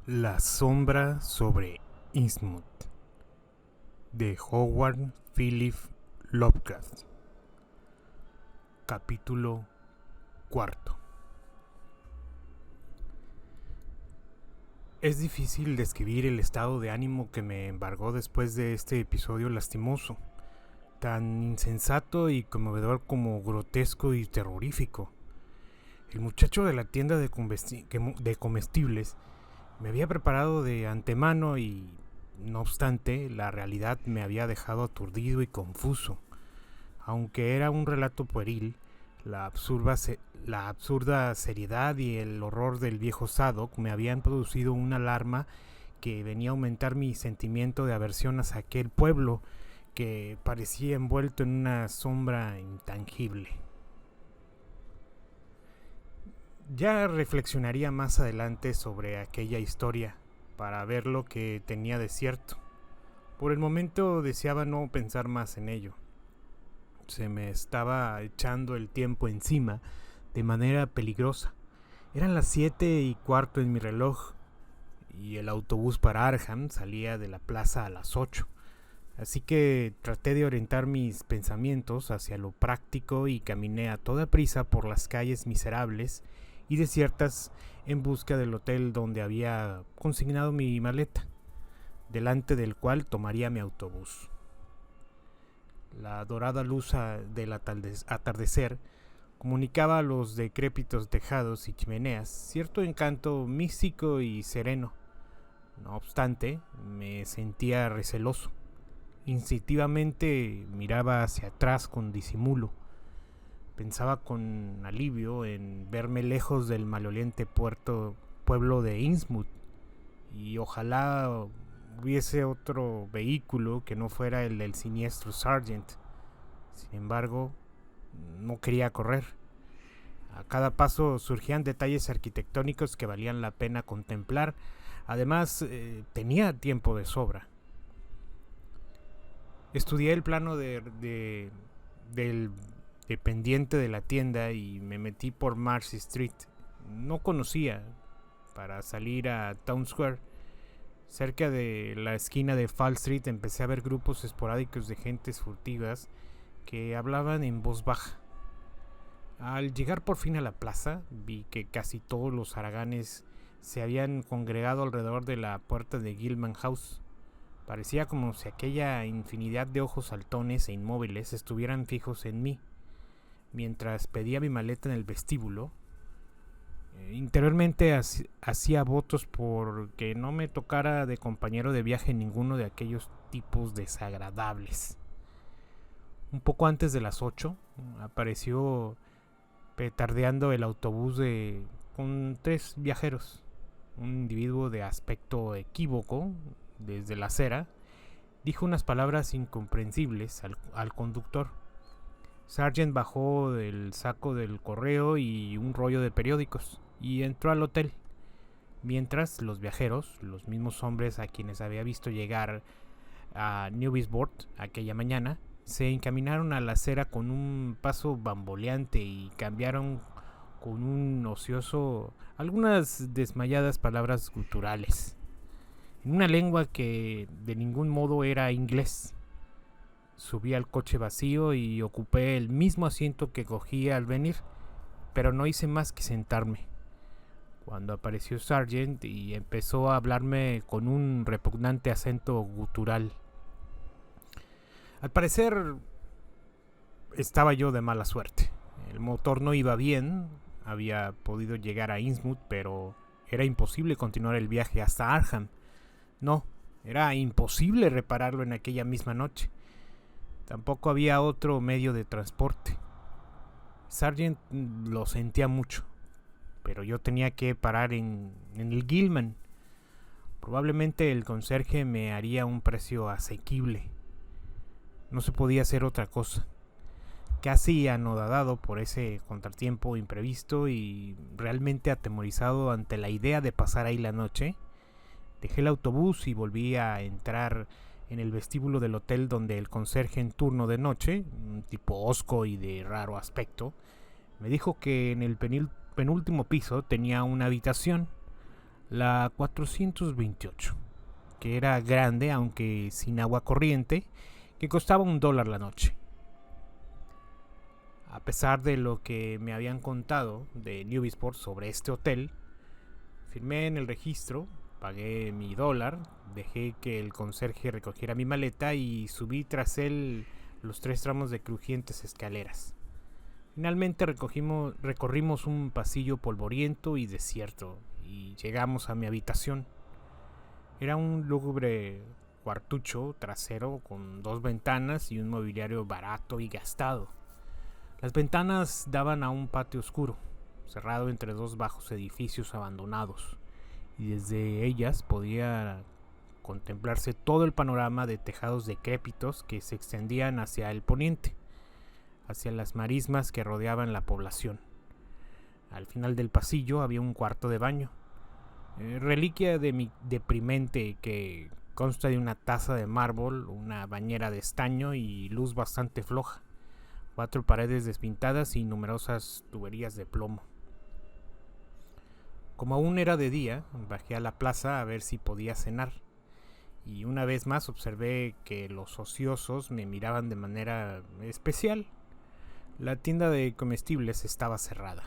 La sombra sobre Innsmouth, de Howard Philip Lovecraft. Capítulo cuarto. Es difícil describir el estado de ánimo que me embargó después de este episodio lastimoso, tan insensato y conmovedor como grotesco y terrorífico. El muchacho de la tienda de comestibles me había preparado de antemano y, no obstante, la realidad me había dejado aturdido y confuso. Aunque era un relato pueril, la absurda seriedad y el horror del viejo Sadok me habían producido una alarma que venía a aumentar mi sentimiento de aversión hacia aquel pueblo que parecía envuelto en una sombra intangible. Ya reflexionaría más adelante sobre aquella historia para ver lo que tenía de cierto. Por el momento deseaba no pensar más en ello. Se me estaba echando el tiempo encima de manera peligrosa. Eran las 7:15 en mi reloj y el autobús para Arkham salía de la plaza a las 8. Así que traté de orientar mis pensamientos hacia lo práctico y caminé a toda prisa por las calles miserables y desiertas en busca del hotel donde había consignado mi maleta, delante del cual tomaría mi autobús. La dorada luz del atardecer comunicaba a los decrépitos tejados y chimeneas cierto encanto místico y sereno. No obstante, me sentía receloso. Instintivamente miraba hacia atrás con disimulo. Pensaba con alivio en verme lejos del maloliente pueblo de Innsmouth, y ojalá hubiese otro vehículo que no fuera el del siniestro Sargent. Sin embargo, no quería correr. A cada paso surgían detalles arquitectónicos que valían la pena contemplar. Además, tenía tiempo de sobra. Estudié el plano del dependiente de la tienda y me metí por Marcy Street. No conocía para salir a Town Square. Cerca de la esquina de Fall Street empecé a ver grupos esporádicos de gentes furtivas que hablaban en voz baja. Al llegar por fin a la plaza, vi que casi todos los haraganes se habían congregado alrededor de la puerta de Gilman House. Parecía como si aquella infinidad de ojos saltones e inmóviles estuvieran fijos en mí. Mientras pedía mi maleta en el vestíbulo, interiormente hacía votos por que no me tocara de compañero de viaje ninguno de aquellos tipos desagradables. Un poco antes de las 8 apareció petardeando el autobús con 3 viajeros. Un individuo de aspecto equívoco, desde la acera, dijo unas palabras incomprensibles al conductor. Sargent bajó del saco del correo y un rollo de periódicos y entró al hotel, mientras los viajeros, los mismos hombres a quienes había visto llegar a Newburyport aquella mañana, se encaminaron a la acera con un paso bamboleante y cambiaron con un ocioso algunas desmayadas palabras guturales, en una lengua que de ningún modo era inglés. Subí al coche vacío y ocupé el mismo asiento que cogí al venir, pero no hice más que sentarme. Cuando apareció Sargent y empezó a hablarme con un repugnante acento gutural. Al parecer estaba yo de mala suerte. El motor no iba bien, había podido llegar a Innsmouth, pero era imposible continuar el viaje hasta Arkham. No, era imposible repararlo en aquella misma noche. Tampoco había otro medio de transporte. Sargent lo sentía mucho, pero yo tenía que parar en el Gilman. Probablemente el conserje me haría un precio asequible. No se podía hacer otra cosa. Casi anodadado por ese contratiempo imprevisto y realmente atemorizado ante la idea de pasar ahí la noche, dejé el autobús y volví a entrar en el vestíbulo del hotel, donde el conserje en turno de noche, un tipo hosco y de raro aspecto, me dijo que en el penúltimo piso tenía una habitación, la 428, que era grande aunque sin agua corriente, que costaba $1 la noche. A pesar de lo que me habían contado de Newburyport sobre este hotel, firmé en el registro, pagué mi $1, dejé que el conserje recogiera mi maleta y subí tras él los 3 tramos de crujientes escaleras. Finalmente recorrimos un pasillo polvoriento y desierto y llegamos a mi habitación. Era un lúgubre cuartucho trasero con 2 ventanas y un mobiliario barato y gastado. Las ventanas daban a un patio oscuro, cerrado entre 2 bajos edificios abandonados, y desde ellas podía contemplarse todo el panorama de tejados decrépitos que se extendían hacia el poniente, hacia las marismas que rodeaban la población. Al final del pasillo había un cuarto de baño, reliquia de mi deprimente, que consta de una taza de mármol, una bañera de estaño y luz bastante floja, 4 paredes despintadas y numerosas tuberías de plomo. Como aún era de día, bajé a la plaza a ver si podía cenar, y una vez más observé que los ociosos me miraban de manera especial. La tienda de comestibles estaba cerrada,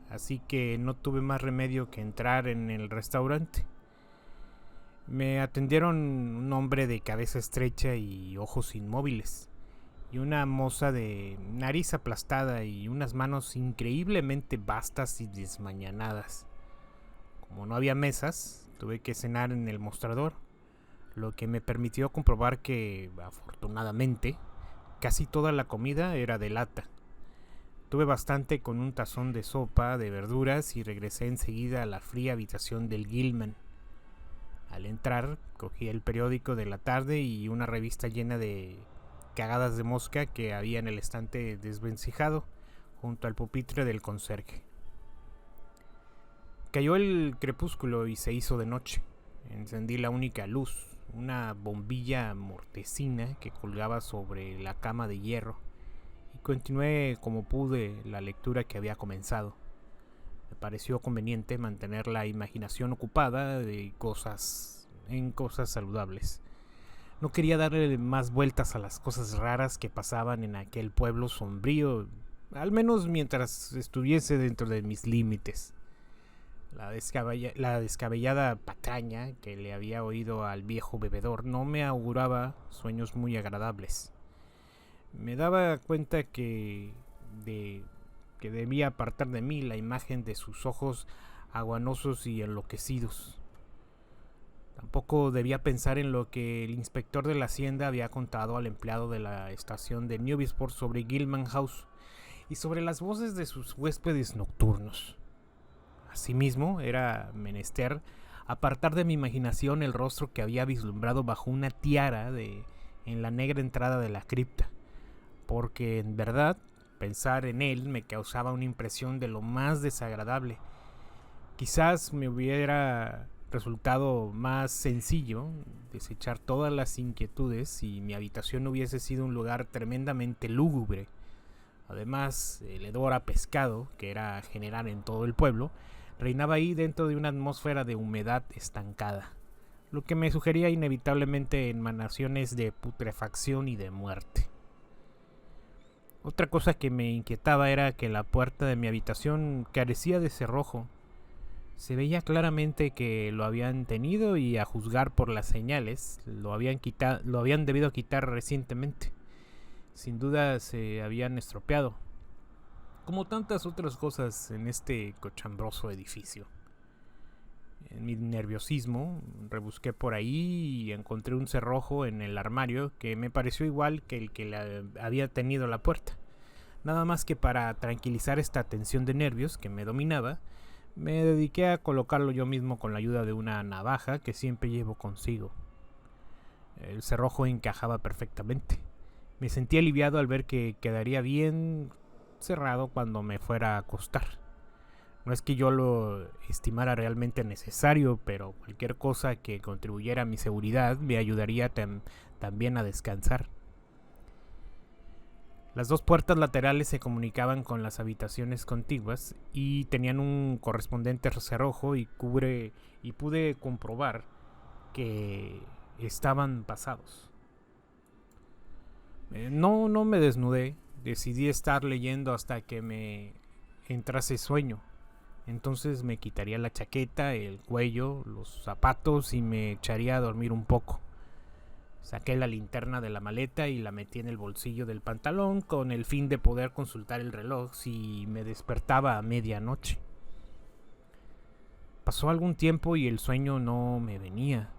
así que no tuve más remedio que entrar en el restaurante. Me atendieron un hombre de cabeza estrecha y ojos inmóviles, y una moza de nariz aplastada y unas manos increíblemente vastas y desmañanadas. Como no había mesas, tuve que cenar en el mostrador, lo que me permitió comprobar que, afortunadamente, casi toda la comida era de lata. Tuve bastante con un tazón de sopa de verduras y regresé enseguida a la fría habitación del Gilman. Al entrar, cogí el periódico de la tarde y una revista llena de cagadas de mosca que había en el estante desvencijado junto al pupitre del conserje. Cayó el crepúsculo y se hizo de noche. Encendí la única luz, una bombilla mortecina que colgaba sobre la cama de hierro, y continué como pude la lectura que había comenzado. Me pareció conveniente mantener la imaginación ocupada en cosas saludables. No quería darle más vueltas a las cosas raras que pasaban en aquel pueblo sombrío, al menos mientras estuviese dentro de mis límites. La descabellada patraña que le había oído al viejo bebedor no me auguraba sueños muy agradables. Me daba cuenta que debía apartar de mí la imagen de sus ojos aguanosos y enloquecidos. Tampoco debía pensar en lo que el inspector de la hacienda había contado al empleado de la estación de Newburyport sobre Gilman House y sobre las voces de sus huéspedes nocturnos. Asimismo, era menester apartar de mi imaginación el rostro que había vislumbrado bajo una tiara en la negra entrada de la cripta, porque en verdad pensar en él me causaba una impresión de lo más desagradable. Quizás me hubiera resultado más sencillo desechar todas las inquietudes si mi habitación hubiese sido un lugar tremendamente lúgubre. Además, el hedor a pescado, que era general en todo el pueblo, reinaba ahí dentro de una atmósfera de humedad estancada, lo que me sugería inevitablemente emanaciones de putrefacción y de muerte. Otra cosa que me inquietaba era que la puerta de mi habitación carecía de cerrojo. Se veía claramente que lo habían tenido y, a juzgar por las señales, lo habían debido quitar recientemente. Sin duda se habían estropeado, como tantas otras cosas en este cochambroso edificio. En mi nerviosismo rebusqué por ahí y encontré un cerrojo en el armario que me pareció igual que el que había tenido la puerta. Nada más que para tranquilizar esta tensión de nervios que me dominaba, me dediqué a colocarlo yo mismo con la ayuda de una navaja que siempre llevo consigo. El cerrojo encajaba perfectamente. Me sentí aliviado al ver que quedaría bien cerrado cuando me fuera a acostar. No es que yo lo estimara realmente necesario, pero cualquier cosa que contribuyera a mi seguridad me ayudaría también a descansar. Las dos puertas laterales se comunicaban con las habitaciones contiguas y tenían un correspondiente cerrojo y pude comprobar que estaban pasados. No me desnudé, decidí estar leyendo hasta que me entrase sueño. Entonces me quitaría la chaqueta, el cuello, los zapatos y me echaría a dormir un poco. Saqué la linterna de la maleta y la metí en el bolsillo del pantalón con el fin de poder consultar el reloj si me despertaba a medianoche. Pasó algún tiempo y el sueño no me venía.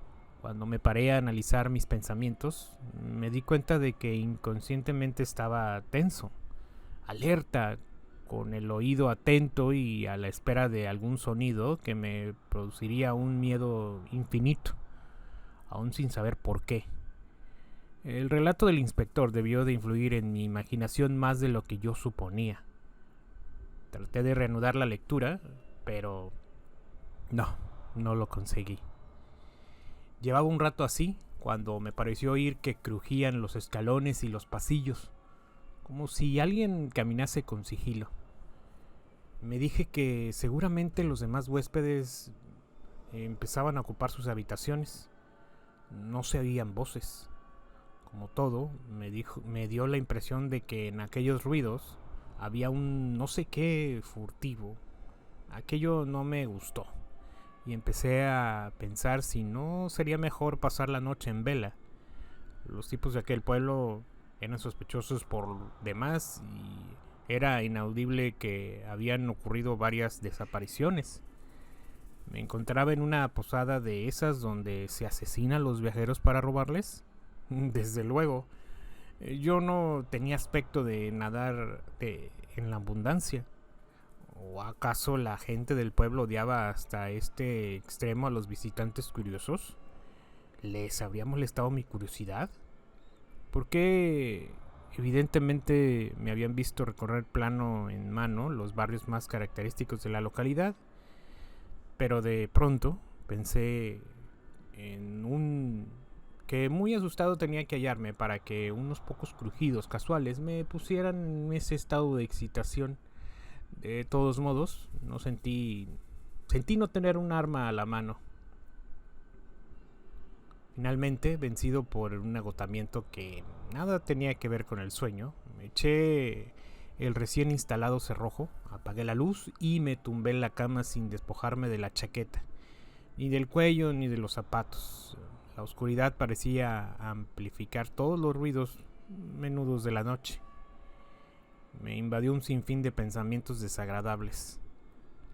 Cuando me paré a analizar mis pensamientos, me di cuenta de que inconscientemente estaba tenso, alerta, con el oído atento y a la espera de algún sonido que me produciría un miedo infinito, aún sin saber por qué. El relato del inspector debió de influir en mi imaginación más de lo que yo suponía. Traté de reanudar la lectura, pero no lo conseguí. Llevaba un rato así, cuando me pareció oír que crujían los escalones y los pasillos, como si alguien caminase con sigilo. Me dije que seguramente los demás huéspedes empezaban a ocupar sus habitaciones. No se oían voces. Como todo, me dio la impresión de que en aquellos ruidos había un no sé qué furtivo. Aquello no me gustó y empecé a pensar si no sería mejor pasar la noche en vela. Los tipos de aquel pueblo eran sospechosos por demás y era inaudible que habían ocurrido varias desapariciones. Me encontraba en una posada de esas donde se asesina a los viajeros para robarles. Desde luego, yo no tenía aspecto de nadar en la abundancia. ¿O acaso la gente del pueblo odiaba hasta este extremo a los visitantes curiosos? ¿Les habría molestado mi curiosidad? Porque evidentemente me habían visto recorrer plano en mano los barrios más característicos de la localidad, pero de pronto pensé que muy asustado tenía que hallarme para que unos pocos crujidos casuales me pusieran en ese estado de excitación. De todos modos, sentí no tener un arma a la mano. Finalmente, vencido por un agotamiento que nada tenía que ver con el sueño, me eché el recién instalado cerrojo, apagué la luz y me tumbé en la cama sin despojarme de la chaqueta, ni del cuello ni de los zapatos. La oscuridad parecía amplificar todos los ruidos menudos de la noche. Me invadió un sinfín de pensamientos desagradables.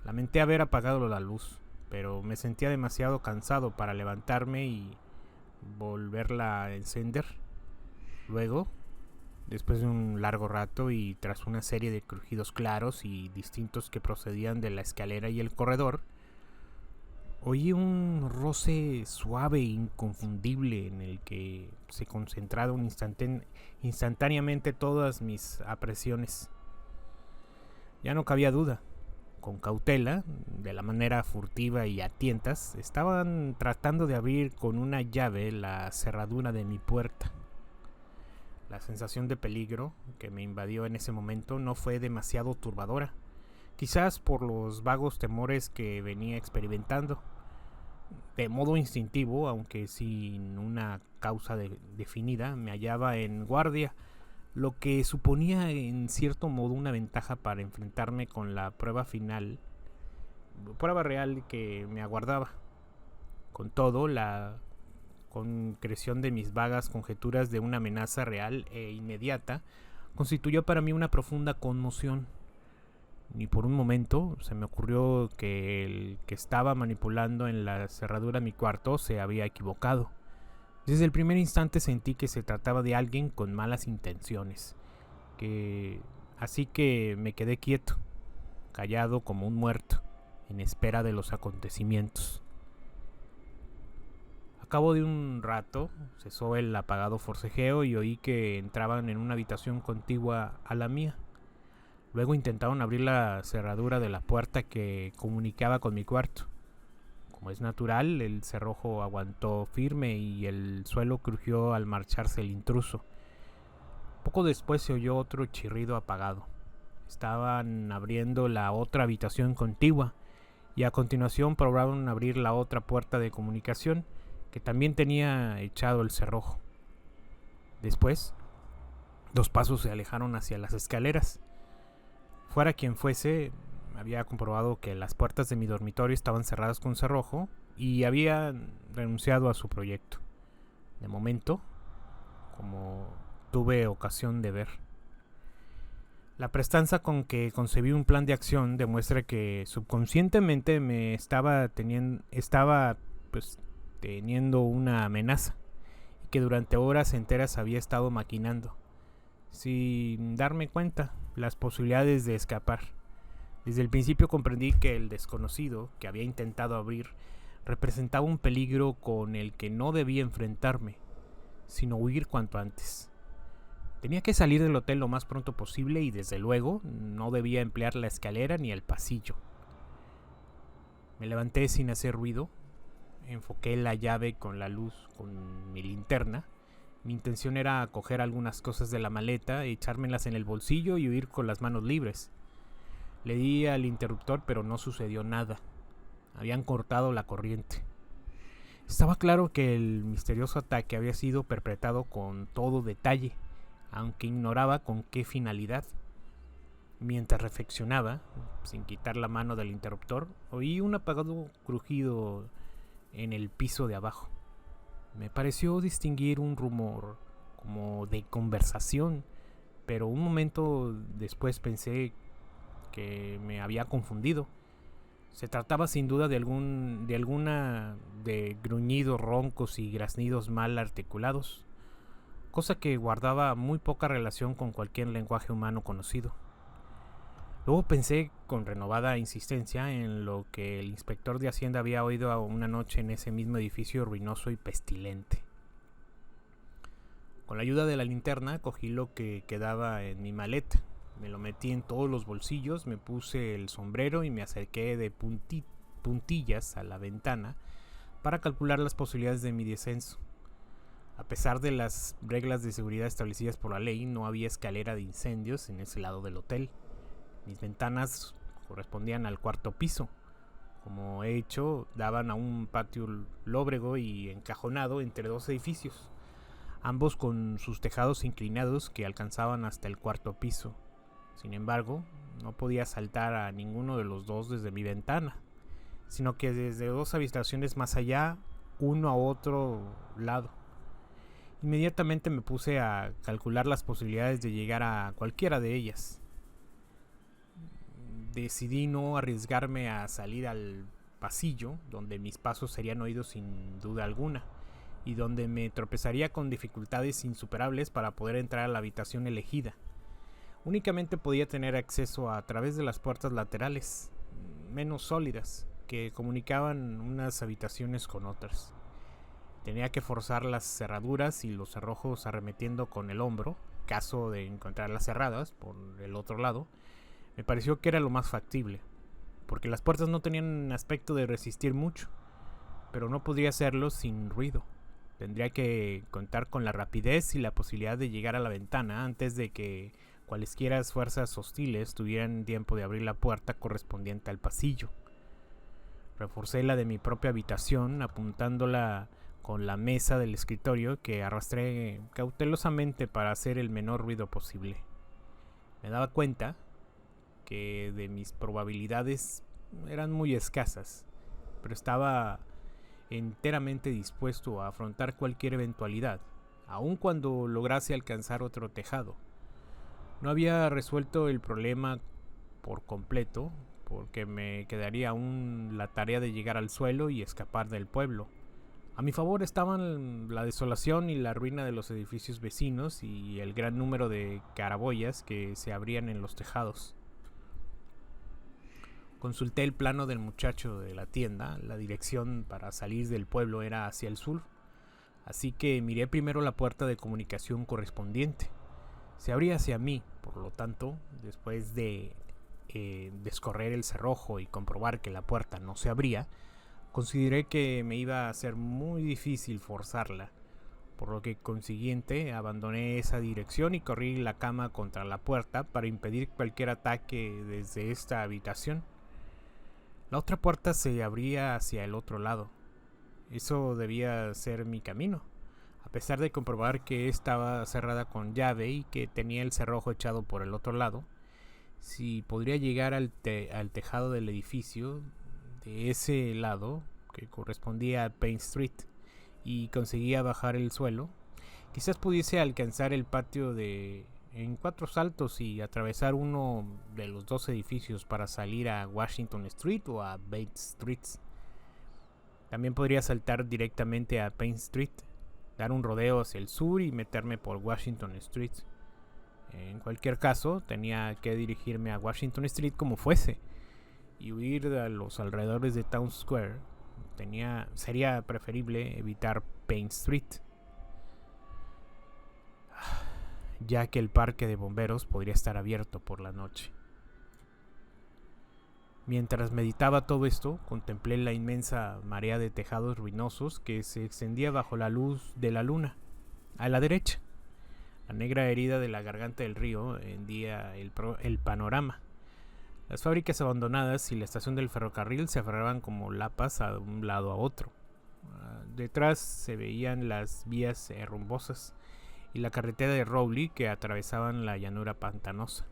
Lamenté haber apagado la luz, pero me sentía demasiado cansado para levantarme y volverla a encender. Luego, después de un largo rato y tras una serie de crujidos claros y distintos que procedían de la escalera y el corredor, oí un roce suave e inconfundible en el que se concentraron instantáneamente todas mis apresiones. Ya no cabía duda. Con cautela, de la manera furtiva y a tientas, estaban tratando de abrir con una llave la cerradura de mi puerta. La sensación de peligro que me invadió en ese momento no fue demasiado turbadora, quizás por los vagos temores que venía experimentando. De modo instintivo, aunque sin una causa definida, me hallaba en guardia, lo que suponía en cierto modo una ventaja para enfrentarme con la prueba real que me aguardaba. Con todo, la concreción de mis vagas conjeturas de una amenaza real e inmediata constituyó para mí una profunda conmoción. Ni por un momento se me ocurrió que el que estaba manipulando en la cerradura de mi cuarto se había equivocado. Desde el primer instante sentí que se trataba de alguien con malas intenciones, así que me quedé quieto, callado como un muerto, en espera de los acontecimientos. A cabo de un rato cesó el apagado forcejeo y oí que entraban en una habitación contigua a la mía. Luego intentaron abrir la cerradura de la puerta que comunicaba con mi cuarto. Como es natural, el cerrojo aguantó firme y el suelo crujió al marcharse el intruso. Poco después se oyó otro chirrido apagado. Estaban abriendo la otra habitación contigua y a continuación probaron abrir la otra puerta de comunicación que también tenía echado el cerrojo. Después, 2 pasos se alejaron hacia las escaleras. Fuera quien fuese, había comprobado que las puertas de mi dormitorio estaban cerradas con cerrojo y había renunciado a su proyecto. De momento, como tuve ocasión de ver. La prestanza con que concebí un plan de acción demuestra que subconscientemente me estaba teniendo una amenaza y que durante horas enteras había estado maquinando, sin darme cuenta, las posibilidades de escapar. Desde el principio comprendí que el desconocido que había intentado abrir representaba un peligro con el que no debía enfrentarme, sino huir cuanto antes. Tenía que salir del hotel lo más pronto posible y desde luego no debía emplear la escalera ni el pasillo. Me levanté sin hacer ruido, enfoqué la llave con la luz con mi linterna. Mi intención era coger algunas cosas de la maleta, echármelas en el bolsillo y huir con las manos libres. Le di al interruptor pero no sucedió nada. Habían cortado la corriente. Estaba claro que el misterioso ataque había sido perpetrado con todo detalle, aunque ignoraba con qué finalidad. Mientras reflexionaba, sin quitar la mano del interruptor, oí un apagado crujido en el piso de abajo. Me pareció distinguir un rumor como de conversación, pero un momento después pensé que me había confundido. Se trataba sin duda de gruñidos roncos y graznidos mal articulados, cosa que guardaba muy poca relación con cualquier lenguaje humano conocido. Luego pensé con renovada insistencia en lo que el inspector de Hacienda había oído una noche en ese mismo edificio ruinoso y pestilente. Con la ayuda de la linterna cogí lo que quedaba en mi maleta, me lo metí en todos los bolsillos, me puse el sombrero y me acerqué de puntillas a la ventana para calcular las posibilidades de mi descenso. A pesar de las reglas de seguridad establecidas por la ley, no había escalera de incendios en ese lado del hotel. Mis ventanas correspondían al 4º piso. Como he dicho, daban a un patio lóbrego y encajonado entre 2 edificios, ambos con sus tejados inclinados que alcanzaban hasta el 4º piso. Sin embargo, no podía saltar a ninguno de los 2 desde mi ventana, sino que desde 2 habitaciones más allá, uno a otro lado. Inmediatamente me puse a calcular las posibilidades de llegar a cualquiera de ellas. Decidí no arriesgarme a salir al pasillo, donde mis pasos serían oídos sin duda alguna, y donde me tropezaría con dificultades insuperables para poder entrar a la habitación elegida. Únicamente podía tener acceso a través de las puertas laterales, menos sólidas, que comunicaban unas habitaciones con otras. Tenía que forzar las cerraduras y los cerrojos arremetiendo con el hombro, caso de encontrarlas cerradas por el otro lado. Me pareció que era lo más factible, porque las puertas no tenían aspecto de resistir mucho, pero no podría hacerlo sin ruido. Tendría que contar con la rapidez y la posibilidad de llegar a la ventana antes de que cualesquiera fuerzas hostiles tuvieran tiempo de abrir la puerta correspondiente al pasillo. Reforcé la de mi propia habitación, apuntándola con la mesa del escritorio que arrastré cautelosamente para hacer el menor ruido posible. Me daba cuenta que de mis probabilidades eran muy escasas, pero estaba enteramente dispuesto a afrontar cualquier eventualidad, aun cuando lograse alcanzar otro tejado. No había resuelto el problema por completo, porque me quedaría aún la tarea de llegar al suelo y escapar del pueblo. A mi favor estaban la desolación y la ruina de los edificios vecinos y el gran número de claraboyas que se abrían en los tejados. Consulté el plano del muchacho de la tienda. La dirección para salir del pueblo era hacia el sur, así que miré primero la puerta de comunicación correspondiente. Se abría hacia mí, por lo tanto, después de descorrer el cerrojo y comprobar que la puerta no se abría, consideré que me iba a ser muy difícil forzarla, por lo que consiguiente abandoné esa dirección y corrí la cama contra la puerta para impedir cualquier ataque desde esta habitación. La otra puerta se abría hacia el otro lado. Eso debía ser mi camino, a pesar de comprobar que estaba cerrada con llave y que tenía el cerrojo echado por el otro lado. Si podría llegar al tejado del edificio de ese lado, que correspondía a Payne Street, y conseguía bajar el suelo, quizás pudiese alcanzar el patio en 4 saltos y atravesar uno de los 2 edificios para salir a Washington Street o a Bates Street. También podría saltar directamente a Payne Street, dar un rodeo hacia el sur y meterme por Washington Street. En cualquier caso, tenía que dirigirme a Washington Street como fuese y huir a los alrededores de Town Square. Sería preferible evitar Payne Street, ya que el parque de bomberos podría estar abierto por la noche. Mientras meditaba todo esto, contemplé la inmensa marea de tejados ruinosos que se extendía bajo la luz de la luna. A la derecha, la negra herida de la garganta del río hendía el panorama. Las fábricas abandonadas y la estación del ferrocarril se aferraban como lapas a un lado a otro. Detrás se veían las vías rumbosas y la carretera de Rowley que atravesaban la llanura pantanosa,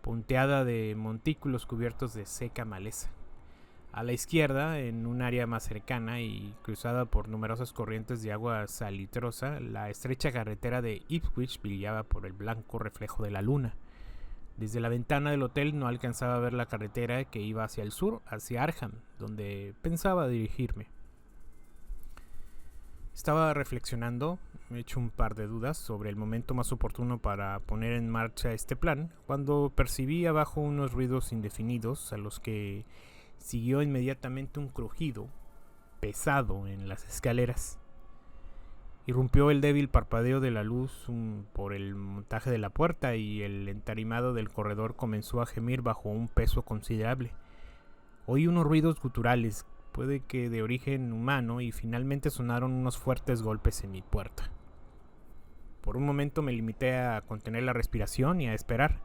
punteada de montículos cubiertos de seca maleza. A la izquierda, en un área más cercana y cruzada por numerosas corrientes de agua salitrosa, la estrecha carretera de Ipswich brillaba por el blanco reflejo de la luna. Desde la ventana del hotel no alcanzaba a ver la carretera que iba hacia el sur, hacia Arkham, donde pensaba dirigirme. Estaba reflexionando, he hecho un par de dudas sobre el momento más oportuno para poner en marcha este plan, cuando percibí abajo unos ruidos indefinidos a los que siguió inmediatamente un crujido pesado en las escaleras. Irrumpió el débil parpadeo de la luz por el montaje de la puerta y el entarimado del corredor comenzó a gemir bajo un peso considerable. Oí unos ruidos guturales, puede que de origen humano, y finalmente sonaron unos fuertes golpes en mi puerta. Por un momento me limité a contener la respiración y a esperar.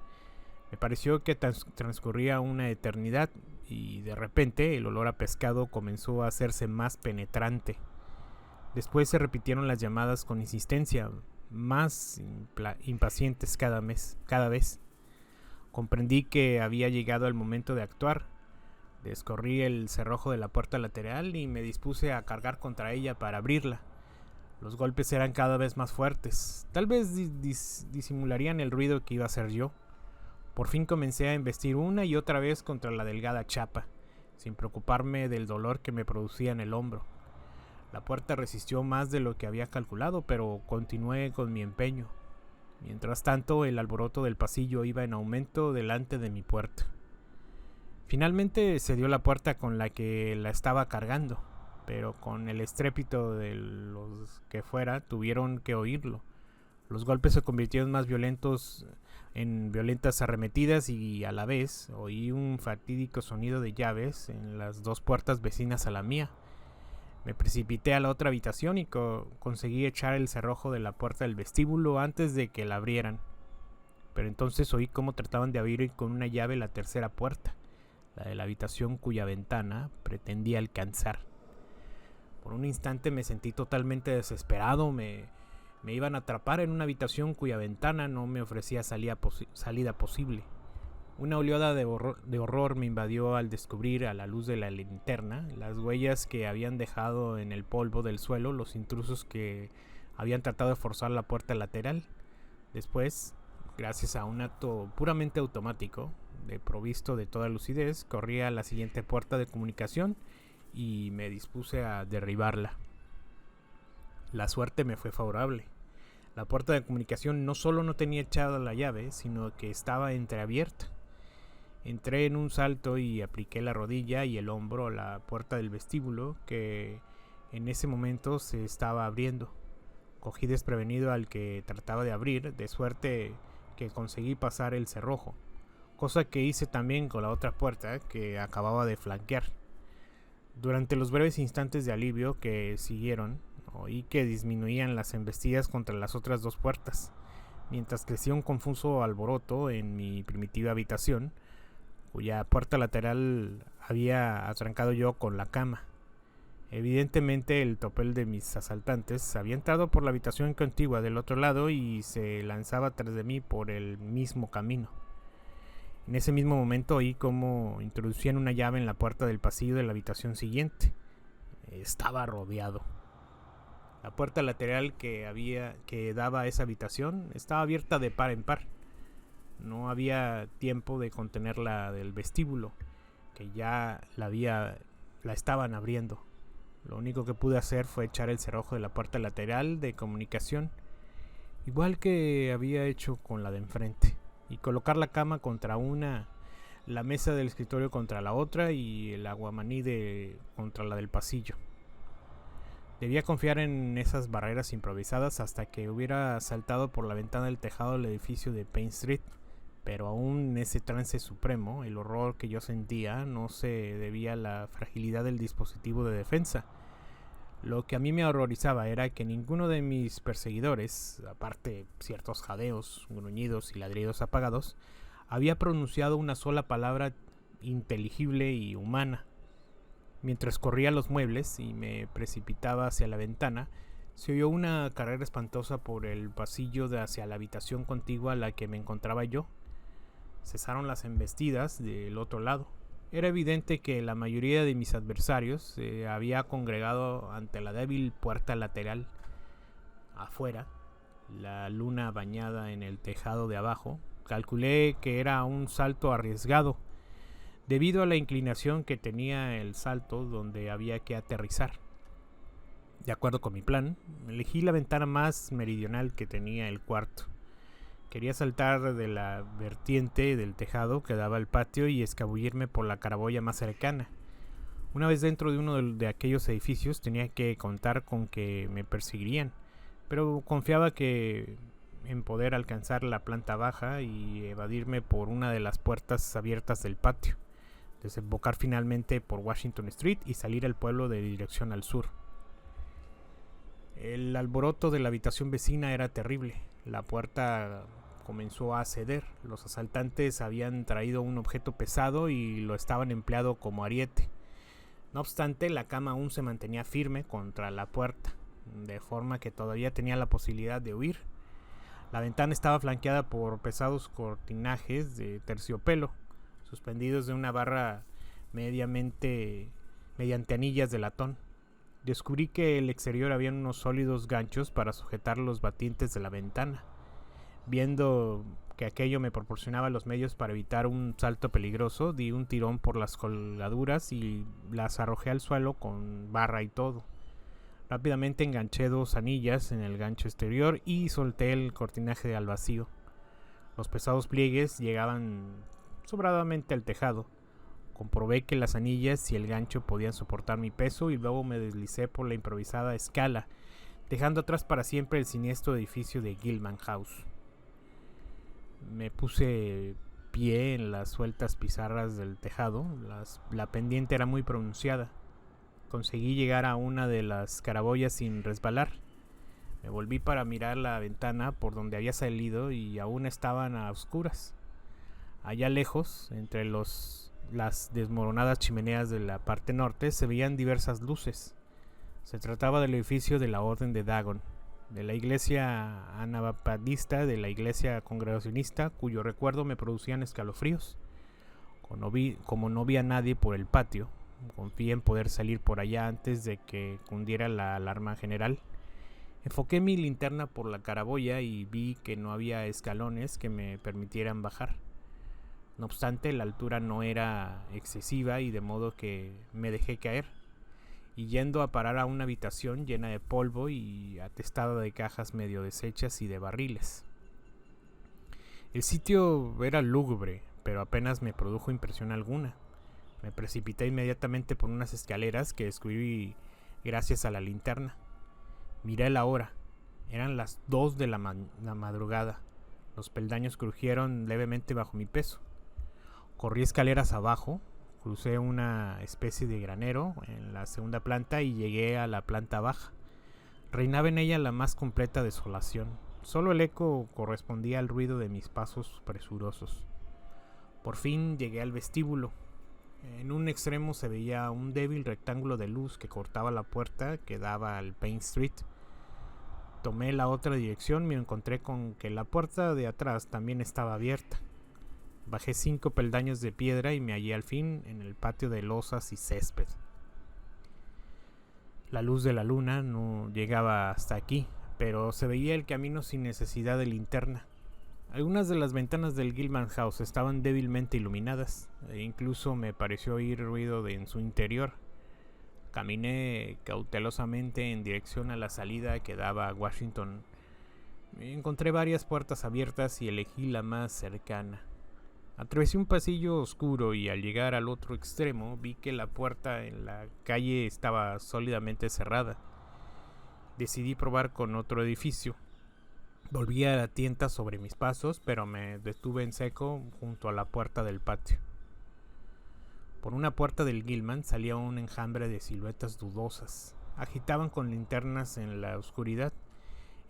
Me pareció que transcurría una eternidad y de repente el olor a pescado comenzó a hacerse más penetrante. Después se repitieron las llamadas con insistencia, más impacientes cada vez. Comprendí que había llegado el momento de actuar. Descorrí el cerrojo de la puerta lateral y me dispuse a cargar contra ella para abrirla. Los golpes eran cada vez más fuertes. Tal vez disimularían el ruido que iba a hacer yo. Por fin comencé a embestir una y otra vez contra la delgada chapa, sin preocuparme del dolor que me producía en el hombro. La puerta resistió más de lo que había calculado, pero continué con mi empeño. Mientras tanto, el alboroto del pasillo iba en aumento delante de mi puerta. Finalmente se dio la puerta con la que la estaba cargando, pero con el estrépito de los que fuera tuvieron que oírlo. Los golpes se convirtieron más violentos en violentas arremetidas y a la vez oí un fatídico sonido de llaves en las 2 puertas vecinas a la mía. Me precipité a la otra habitación y conseguí echar el cerrojo de la puerta del vestíbulo antes de que la abrieran. Pero entonces oí cómo trataban de abrir con una llave la tercera puerta, la de la habitación cuya ventana pretendía alcanzar. Por un instante me sentí totalmente desesperado. Me iban a atrapar en una habitación cuya ventana no me ofrecía salida posible. Una oleada de horror me invadió al descubrir a la luz de la linterna las huellas que habían dejado en el polvo del suelo los intrusos que habían tratado de forzar la puerta lateral. Después, gracias a un acto puramente automático, provisto de toda lucidez, corrí a la siguiente puerta de comunicación y me dispuse a derribarla. La suerte me fue favorable. La puerta de comunicación no solo no tenía echada la llave, sino que estaba entreabierta. Entré en un salto y apliqué la rodilla y el hombro a la puerta del vestíbulo, que en ese momento se estaba abriendo. Cogí desprevenido al que trataba de abrir, de suerte que conseguí pasar el cerrojo, cosa que hice también con la otra puerta que acababa de flanquear. Durante los breves instantes de alivio que siguieron, Oí que disminuían las embestidas contra las otras dos puertas, mientras crecía un confuso alboroto en mi primitiva habitación, cuya puerta lateral había atrancado yo con la cama. Evidentemente el tropel de mis asaltantes había entrado por la habitación contigua del otro lado y se lanzaba tras de mí por el mismo camino. En ese mismo momento oí cómo introducían una llave en la puerta del pasillo de la habitación siguiente. Estaba rodeado. La puerta lateral que daba a esa habitación estaba abierta de par en par. No había tiempo de contener la del vestíbulo, que ya la estaban abriendo. Lo único que pude hacer fue echar el cerrojo de la puerta lateral de comunicación, igual que había hecho con la de enfrente, y colocar la cama contra una, la mesa del escritorio contra la otra y el aguamaní contra la del pasillo. Debía confiar en esas barreras improvisadas hasta que hubiera saltado por la ventana del tejado del edificio de Payne Street, pero aún en ese trance supremo, el horror que yo sentía no se debía a la fragilidad del dispositivo de defensa. Lo que a mí me horrorizaba era que ninguno de mis perseguidores, aparte ciertos jadeos, gruñidos y ladridos apagados, había pronunciado una sola palabra inteligible y humana. Mientras corría los muebles y me precipitaba hacia la ventana, se oyó una carrera espantosa por el pasillo hacia la habitación contigua a la que me encontraba yo. Cesaron las embestidas del otro lado. Era evidente que la mayoría de mis adversarios se había congregado ante la débil puerta lateral. Afuera, la luna bañada en el tejado de abajo, calculé que era un salto arriesgado, debido a la inclinación que tenía el salto donde había que aterrizar. De acuerdo con mi plan, elegí la ventana más meridional que tenía el cuarto. Quería saltar de la vertiente del tejado que daba al patio y escabullirme por la claraboya más cercana. Una vez dentro de uno de aquellos edificios tenía que contar con que me perseguirían, pero confiaba en poder alcanzar la planta baja y evadirme por una de las puertas abiertas del patio, desembocar finalmente por Washington Street y salir al pueblo de dirección al sur. El alboroto de la habitación vecina era terrible. La puerta comenzó a ceder. Los asaltantes habían traído un objeto pesado y lo estaban empleando como ariete. No obstante, la cama aún se mantenía firme contra la puerta, de forma que todavía tenía la posibilidad de huir. La ventana estaba flanqueada por pesados cortinajes de terciopelo, suspendidos de una barra mediante anillas de latón. Descubrí que en el exterior había unos sólidos ganchos para sujetar los batientes de la ventana. Viendo que aquello me proporcionaba los medios para evitar un salto peligroso, di un tirón por las colgaduras y las arrojé al suelo con barra y todo. Rápidamente enganché 2 anillas en el gancho exterior y solté el cortinaje al vacío. Los pesados pliegues llegaban sobradamente al tejado. Comprobé que las anillas y el gancho podían soportar mi peso y luego me deslicé por la improvisada escala, dejando atrás para siempre el siniestro edificio de Gilman House. Me puse pie en las sueltas pizarras del tejado. La pendiente era muy pronunciada. Conseguí llegar a una de las claraboyas sin resbalar. Me volví para mirar la ventana por donde había salido y aún estaban a oscuras. Allá lejos, entre las desmoronadas chimeneas de la parte norte, se veían diversas luces. Se trataba del edificio de la Orden de Dagon, de la iglesia anabaptista, de la iglesia congregacionista, cuyo recuerdo me producían escalofríos. Como no vi a nadie por el patio, confié en poder salir por allá antes de que cundiera la alarma general. Enfoqué mi linterna por la claraboya y vi que no había escalones que me permitieran bajar. No obstante, la altura no era excesiva y de modo que me dejé caer, y yendo a parar a una habitación llena de polvo y atestada de cajas medio deshechas y de barriles. El sitio era lúgubre, pero apenas me produjo impresión alguna. Me precipité inmediatamente por unas escaleras que descubrí gracias a la linterna. Miré la hora. Eran las 2 de la madrugada. Los peldaños crujieron levemente bajo mi peso. Corrí escaleras abajo, crucé una especie de granero en la segunda planta y llegué a la planta baja. Reinaba en ella la más completa desolación. Solo el eco correspondía al ruido de mis pasos presurosos. Por fin llegué al vestíbulo. En un extremo se veía un débil rectángulo de luz que cortaba la puerta que daba al Paine Street. Tomé la otra dirección y me encontré con que la puerta de atrás también estaba abierta. Bajé 5 peldaños de piedra y me hallé al fin en el patio de losas y césped. La luz de la luna no llegaba hasta aquí, pero se veía el camino sin necesidad de linterna. Algunas de las ventanas del Gilman House estaban débilmente iluminadas, e incluso me pareció oír ruido en su interior. Caminé cautelosamente en dirección a la salida que daba a Washington. Encontré varias puertas abiertas y elegí la más cercana. Atravesé un pasillo oscuro y al llegar al otro extremo vi que la puerta en la calle estaba sólidamente cerrada. Decidí probar con otro edificio. Volví a la tienda sobre mis pasos, pero me detuve en seco junto a la puerta del patio. Por una puerta del Gilman salía un enjambre de siluetas dudosas. Agitaban con linternas en la oscuridad.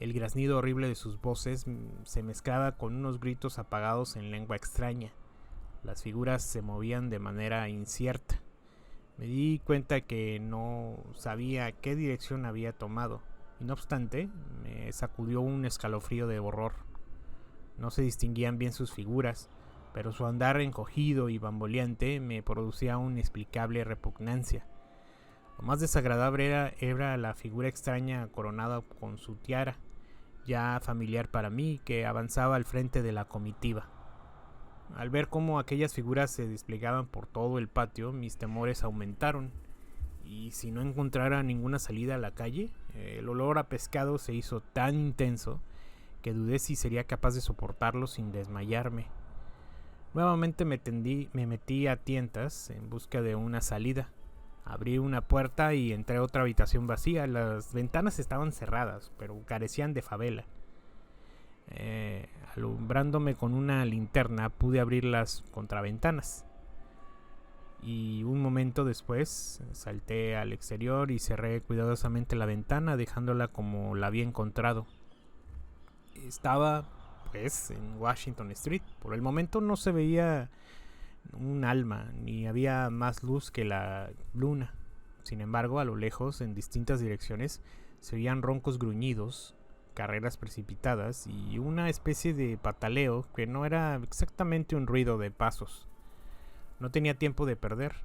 El graznido horrible de sus voces se mezclaba con unos gritos apagados en lengua extraña. Las figuras se movían de manera incierta. Me di cuenta que no sabía qué dirección había tomado, y no obstante, me sacudió un escalofrío de horror. No se distinguían bien sus figuras, pero su andar encogido y bamboleante me producía una inexplicable repugnancia. Lo más desagradable era la figura extraña coronada con su tiara, ya familiar para mí, que avanzaba al frente de la comitiva. Al ver cómo aquellas figuras se desplegaban por todo el patio, mis temores aumentaron, y si no encontrara ninguna salida a la calle, el olor a pescado se hizo tan intenso que dudé si sería capaz de soportarlo sin desmayarme. Nuevamente me metí a tientas en busca de una salida. Abrí una puerta y entré a otra habitación vacía. Las ventanas estaban cerradas, pero carecían de favela. Alumbrándome con una linterna, pude abrir las contraventanas. Y un momento después salté al exterior y cerré cuidadosamente la ventana, dejándola como la había encontrado. Estaba, pues, en Washington Street. Por el momento no se veía un alma, ni había más luz que la luna. Sin embargo, a lo lejos, en distintas direcciones, se oían roncos gruñidos, carreras precipitadas y una especie de pataleo que no era exactamente un ruido de pasos. No tenía tiempo de perder.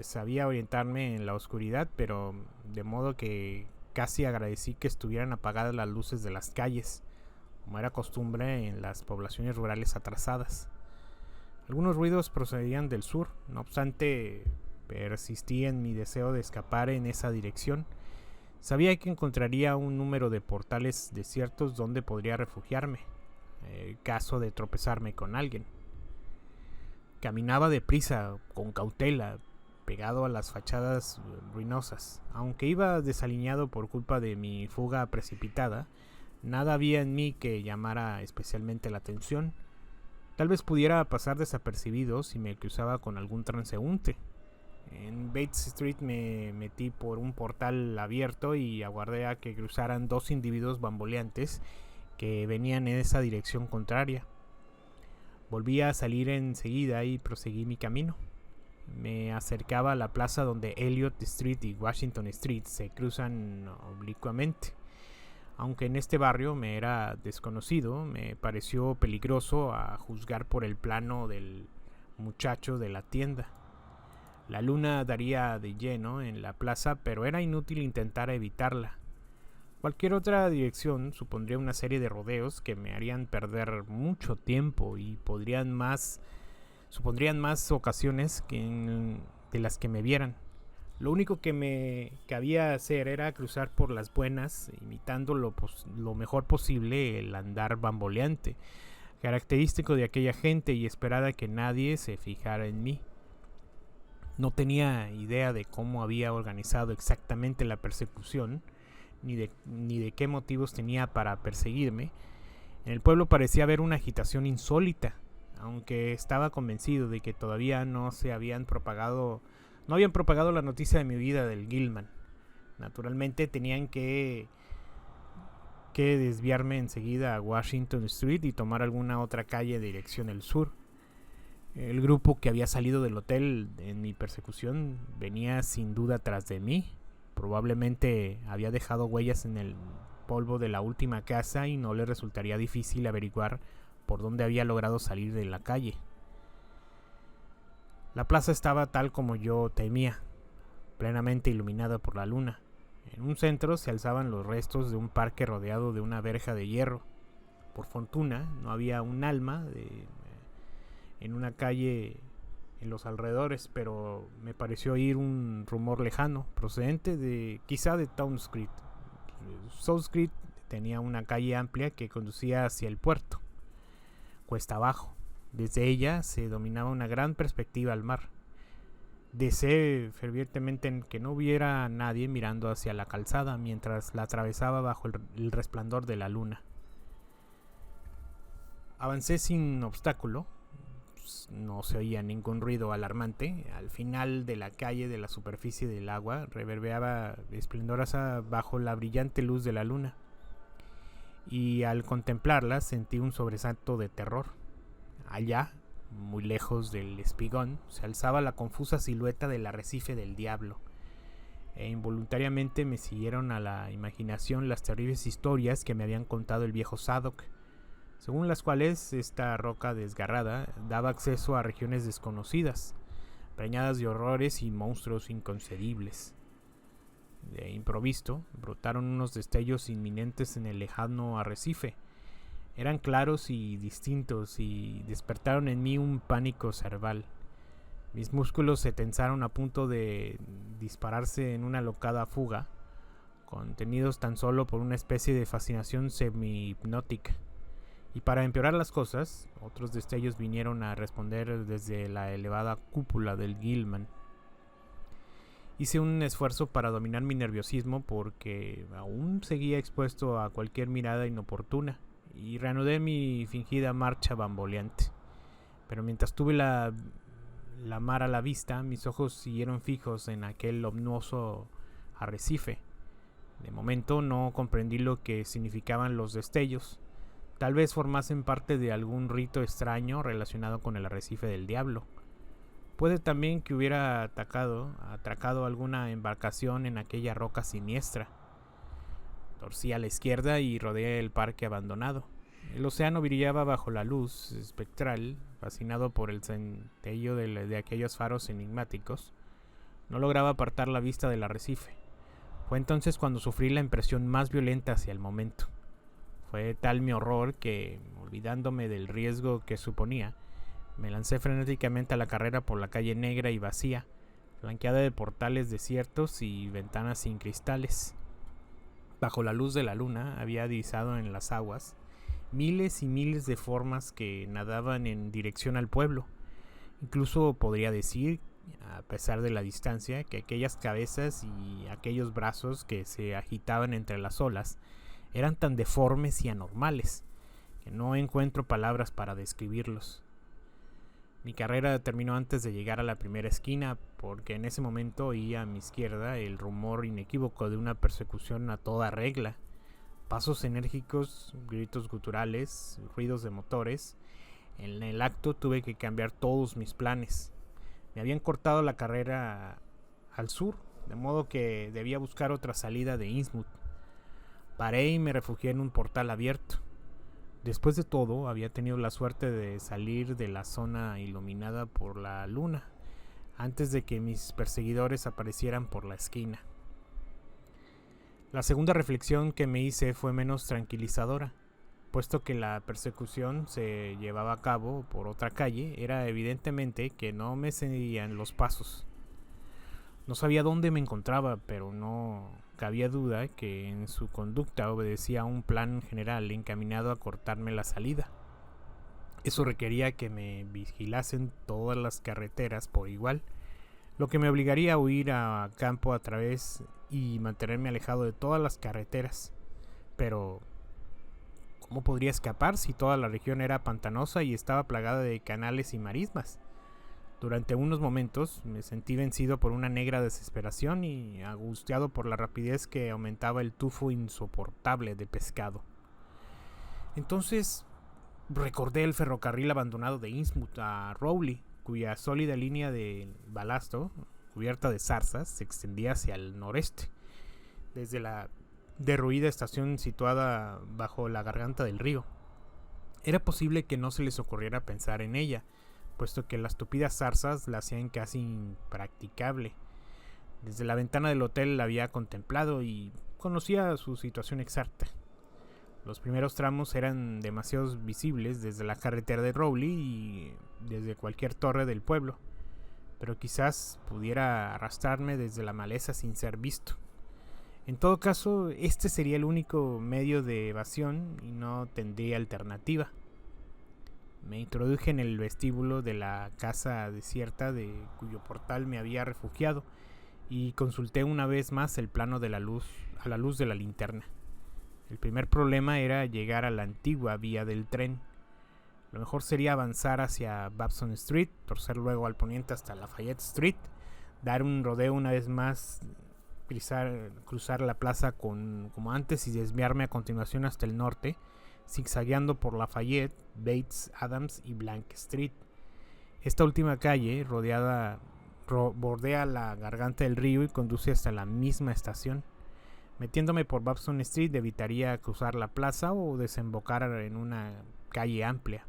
Sabía orientarme en la oscuridad, pero de modo que casi agradecí que estuvieran apagadas las luces de las calles, como era costumbre en las poblaciones rurales atrasadas. Algunos ruidos procedían del sur, no obstante, persistí en mi deseo de escapar en esa dirección. Sabía que encontraría un número de portales desiertos donde podría refugiarme, caso de tropezarme con alguien. Caminaba deprisa, con cautela, pegado a las fachadas ruinosas. Aunque iba desaliñado por culpa de mi fuga precipitada, nada había en mí que llamara especialmente la atención. Tal vez pudiera pasar desapercibido si me cruzaba con algún transeúnte. En Bates Street me metí por un portal abierto y aguardé a que cruzaran 2 individuos bamboleantes que venían en esa dirección contraria. Volví a salir enseguida y proseguí mi camino. Me acercaba a la plaza donde Elliott Street y Washington Street se cruzan oblicuamente. Aunque en este barrio me era desconocido, me pareció peligroso a juzgar por el plano del muchacho de la tienda. La luna daría de lleno en la plaza, pero era inútil intentar evitarla. Cualquier otra dirección supondría una serie de rodeos que me harían perder mucho tiempo y supondrían más ocasiones de las que me vieran. Lo único que me cabía hacer era cruzar por las buenas, imitando lo mejor posible el andar bamboleante, característico de aquella gente, y esperar a que nadie se fijara en mí. No tenía idea de cómo había organizado exactamente la persecución, ni de qué motivos tenía para perseguirme. En el pueblo parecía haber una agitación insólita, aunque estaba convencido de que todavía no habían propagado la noticia de mi huida del Gilman. Naturalmente tenían que desviarme enseguida a Washington Street y tomar alguna otra calle en dirección al sur. El grupo que había salido del hotel en mi persecución venía sin duda tras de mí. Probablemente había dejado huellas en el polvo de la última casa y no le resultaría difícil averiguar por dónde había logrado salir de la calle. La plaza estaba tal como yo temía, plenamente iluminada por la luna. En un centro se alzaban los restos de un parque rodeado de una verja de hierro. Por fortuna, no había un alma en una calle en los alrededores, pero me pareció oír un rumor lejano, procedente quizá de Town Street. South Street tenía una calle amplia que conducía hacia el puerto, cuesta abajo. Desde ella se dominaba una gran perspectiva al mar. Deseé fervientemente que no hubiera nadie mirando hacia la calzada mientras la atravesaba bajo el resplandor de la luna. Avancé sin obstáculo. No se oía ningún ruido alarmante. Al final de la calle, de la superficie del agua, reverberaba esplendorosa bajo la brillante luz de la luna. Y al contemplarla sentí un sobresalto de terror. Allá, muy lejos del espigón, se alzaba la confusa silueta del arrecife del diablo, e involuntariamente me siguieron a la imaginación las terribles historias que me habían contado el viejo Zadok, según las cuales esta roca desgarrada daba acceso a regiones desconocidas, preñadas de horrores y monstruos inconcebibles. De improviso, brotaron unos destellos inminentes en el lejano arrecife. Eran claros y distintos y despertaron en mí un pánico cerval. Mis músculos se tensaron a punto de dispararse en una alocada fuga, contenidos tan solo por una especie de fascinación semi-hipnótica. Y para empeorar las cosas, otros destellos vinieron a responder desde la elevada cúpula del Gilman. Hice un esfuerzo para dominar mi nerviosismo porque aún seguía expuesto a cualquier mirada inoportuna, y reanudé mi fingida marcha bamboleante. Pero mientras tuve la mar a la vista, mis ojos siguieron fijos en aquel ominoso arrecife. De momento no comprendí lo que significaban los destellos. Tal vez formasen parte de algún rito extraño relacionado con el arrecife del diablo. Puede también que hubiera atracado alguna embarcación en aquella roca siniestra. Torcí a la izquierda y rodeé el parque abandonado. El océano brillaba bajo la luz espectral, fascinado por el centello de aquellos faros enigmáticos. No lograba apartar la vista del arrecife. Fue entonces cuando sufrí la impresión más violenta hacia el momento. Fue tal mi horror que, olvidándome del riesgo que suponía, me lancé frenéticamente a la carrera por la calle negra y vacía, flanqueada de portales desiertos y ventanas sin cristales. Bajo la luz de la luna había divisado en las aguas miles y miles de formas que nadaban en dirección al pueblo. Incluso podría decir, a pesar de la distancia, que aquellas cabezas y aquellos brazos que se agitaban entre las olas eran tan deformes y anormales que no encuentro palabras para describirlos. Mi carrera terminó antes de llegar a la primera esquina, porque en ese momento oía a mi izquierda el rumor inequívoco de una persecución a toda regla. Pasos enérgicos, gritos guturales, ruidos de motores. En el acto tuve que cambiar todos mis planes. Me habían cortado la carrera al sur, de modo que debía buscar otra salida de Innsmouth. Paré y me refugié en un portal abierto. Después de todo, había tenido la suerte de salir de la zona iluminada por la luna, antes de que mis perseguidores aparecieran por la esquina. La segunda reflexión que me hice fue menos tranquilizadora. Puesto que la persecución se llevaba a cabo por otra calle, era evidentemente que no me seguían los pasos. No sabía dónde me encontraba, pero no cabía duda que en su conducta obedecía a un plan general encaminado a cortarme la salida. Eso requería que me vigilasen todas las carreteras por igual, lo que me obligaría a huir a campo a través y mantenerme alejado de todas las carreteras. Pero ¿cómo podría escapar si toda la región era pantanosa y estaba plagada de canales y marismas? Durante unos momentos me sentí vencido por una negra desesperación y angustiado por la rapidez que aumentaba el tufo insoportable de pescado. Entonces recordé el ferrocarril abandonado de Innsmouth a Rowley, cuya sólida línea de balasto, cubierta de zarzas, se extendía hacia el noreste, desde la derruida estación situada bajo la garganta del río. Era posible que no se les ocurriera pensar en ella, puesto que las tupidas zarzas la hacían casi impracticable. Desde la ventana del hotel la había contemplado y conocía su situación exacta. Los primeros tramos eran demasiado visibles desde la carretera de Rowley y desde cualquier torre del pueblo, pero quizás pudiera arrastrarme desde la maleza sin ser visto. En todo caso, este sería el único medio de evasión y no tendría alternativa. Me introduje en el vestíbulo de la casa desierta de cuyo portal me había refugiado y consulté una vez más el plano de la luz a la luz de la linterna. El primer problema era llegar a la antigua vía del tren. Lo mejor sería avanzar hacia Babson Street, torcer luego al poniente hasta Lafayette Street, dar un rodeo una vez más, cruzar la plaza como antes y desviarme a continuación hasta el norte, zigzagueando por Lafayette, Bates, Adams y Blank Street. Esta última calle bordea la garganta del río y conduce hasta la misma estación. Metiéndome por Babson Street evitaría cruzar la plaza o desembocar en una calle amplia.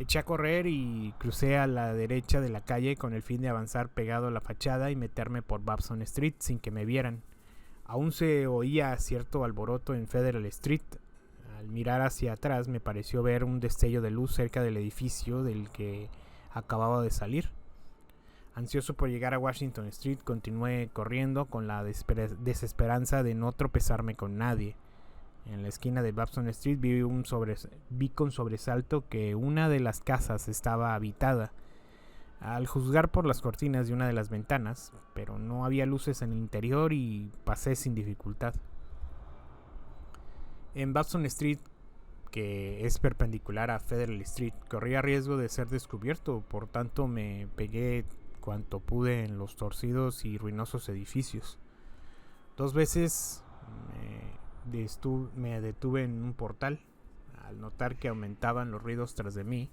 Eché a correr y crucé a la derecha de la calle con el fin de avanzar pegado a la fachada y meterme por Babson Street sin que me vieran. Aún se oía cierto alboroto en Federal Street. Al mirar hacia atrás me pareció ver un destello de luz cerca del edificio del que acababa de salir. Ansioso por llegar a Washington Street, continué corriendo con la desesperanza de no tropezarme con nadie. En la esquina de Babson Street vi con sobresalto que una de las casas estaba habitada. Al juzgar por las cortinas de una de las ventanas, pero no había luces en el interior y pasé sin dificultad. En Babson Street, que es perpendicular a Federal Street, corría riesgo de ser descubierto, por tanto me pegué cuanto pude en los torcidos y ruinosos edificios. 2 veces me detuve en un portal al notar que aumentaban los ruidos tras de mí.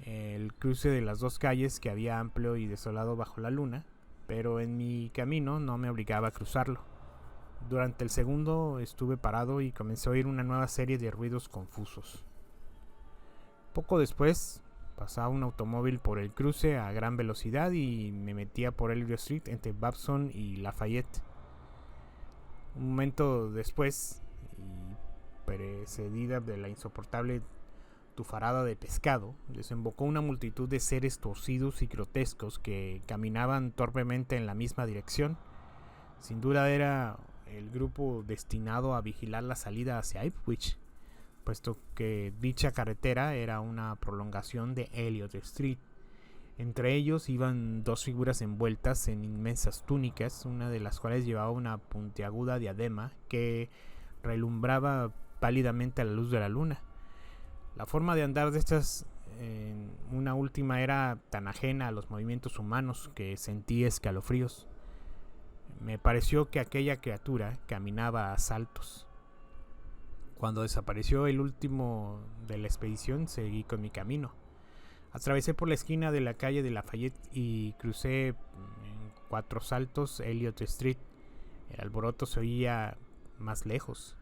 El cruce de las 2 calles que había amplio y desolado bajo la luna, pero en mi camino no me obligaba a cruzarlo. Durante el segundo estuve parado y comencé a oír una nueva serie de ruidos confusos. Poco después pasaba un automóvil por el cruce a gran velocidad y me metía por Elliot Street entre Babson y Lafayette. Un momento después, y precedida de la insoportable tufarada de pescado, desembocó una multitud de seres torcidos y grotescos que caminaban torpemente en la misma dirección. Sin duda era el grupo destinado a vigilar la salida hacia Ipswich, puesto que dicha carretera era una prolongación de Elliot Street. Entre ellos iban 2 figuras envueltas en inmensas túnicas, una de las cuales llevaba una puntiaguda diadema que relumbraba pálidamente a la luz de la luna. La forma de andar de estas, una última, era tan ajena a los movimientos humanos que sentí escalofríos. Me pareció que aquella criatura caminaba a saltos. Cuando desapareció el último de la expedición, seguí con mi camino. Atravesé por la esquina de la calle de Lafayette y crucé en 4 saltos Elliot Street. El alboroto se oía más lejos.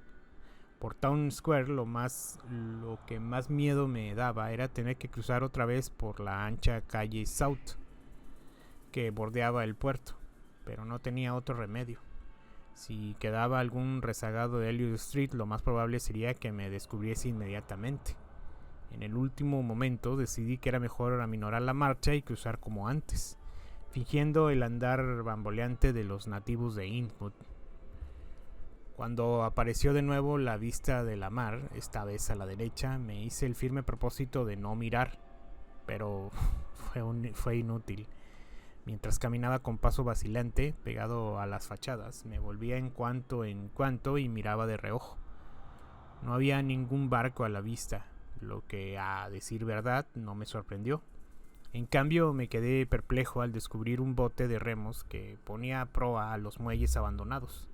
Por Town Square lo que más miedo me daba era tener que cruzar otra vez por la ancha calle South que bordeaba el puerto, pero no tenía otro remedio. Si quedaba algún rezagado de Elliot Street, lo más probable sería que me descubriese inmediatamente. En el último momento decidí que era mejor aminorar la marcha y cruzar como antes, fingiendo el andar bamboleante de los nativos de Innsmouth. Cuando apareció de nuevo la vista de la mar, esta vez a la derecha, me hice el firme propósito de no mirar, pero fue inútil. Mientras caminaba con paso vacilante, pegado a las fachadas, me volvía en cuanto y miraba de reojo. No había ningún barco a la vista, lo que, a decir verdad, no me sorprendió. En cambio, me quedé perplejo al descubrir un bote de remos que ponía a proa a los muelles abandonados.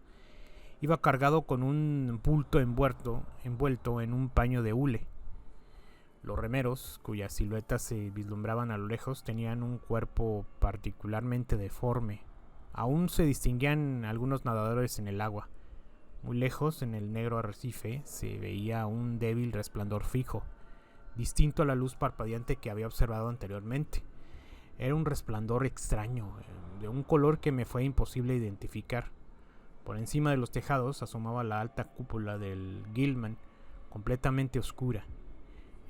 Iba cargado con un bulto envuelto en un paño de hule. Los remeros, cuyas siluetas se vislumbraban a lo lejos, tenían un cuerpo particularmente deforme. Aún se distinguían algunos nadadores en el agua. Muy lejos, en el negro arrecife, se veía un débil resplandor fijo, distinto a la luz parpadeante que había observado anteriormente. Era un resplandor extraño, de un color que me fue imposible identificar. Por encima de los tejados asomaba la alta cúpula del Gilman, completamente oscura.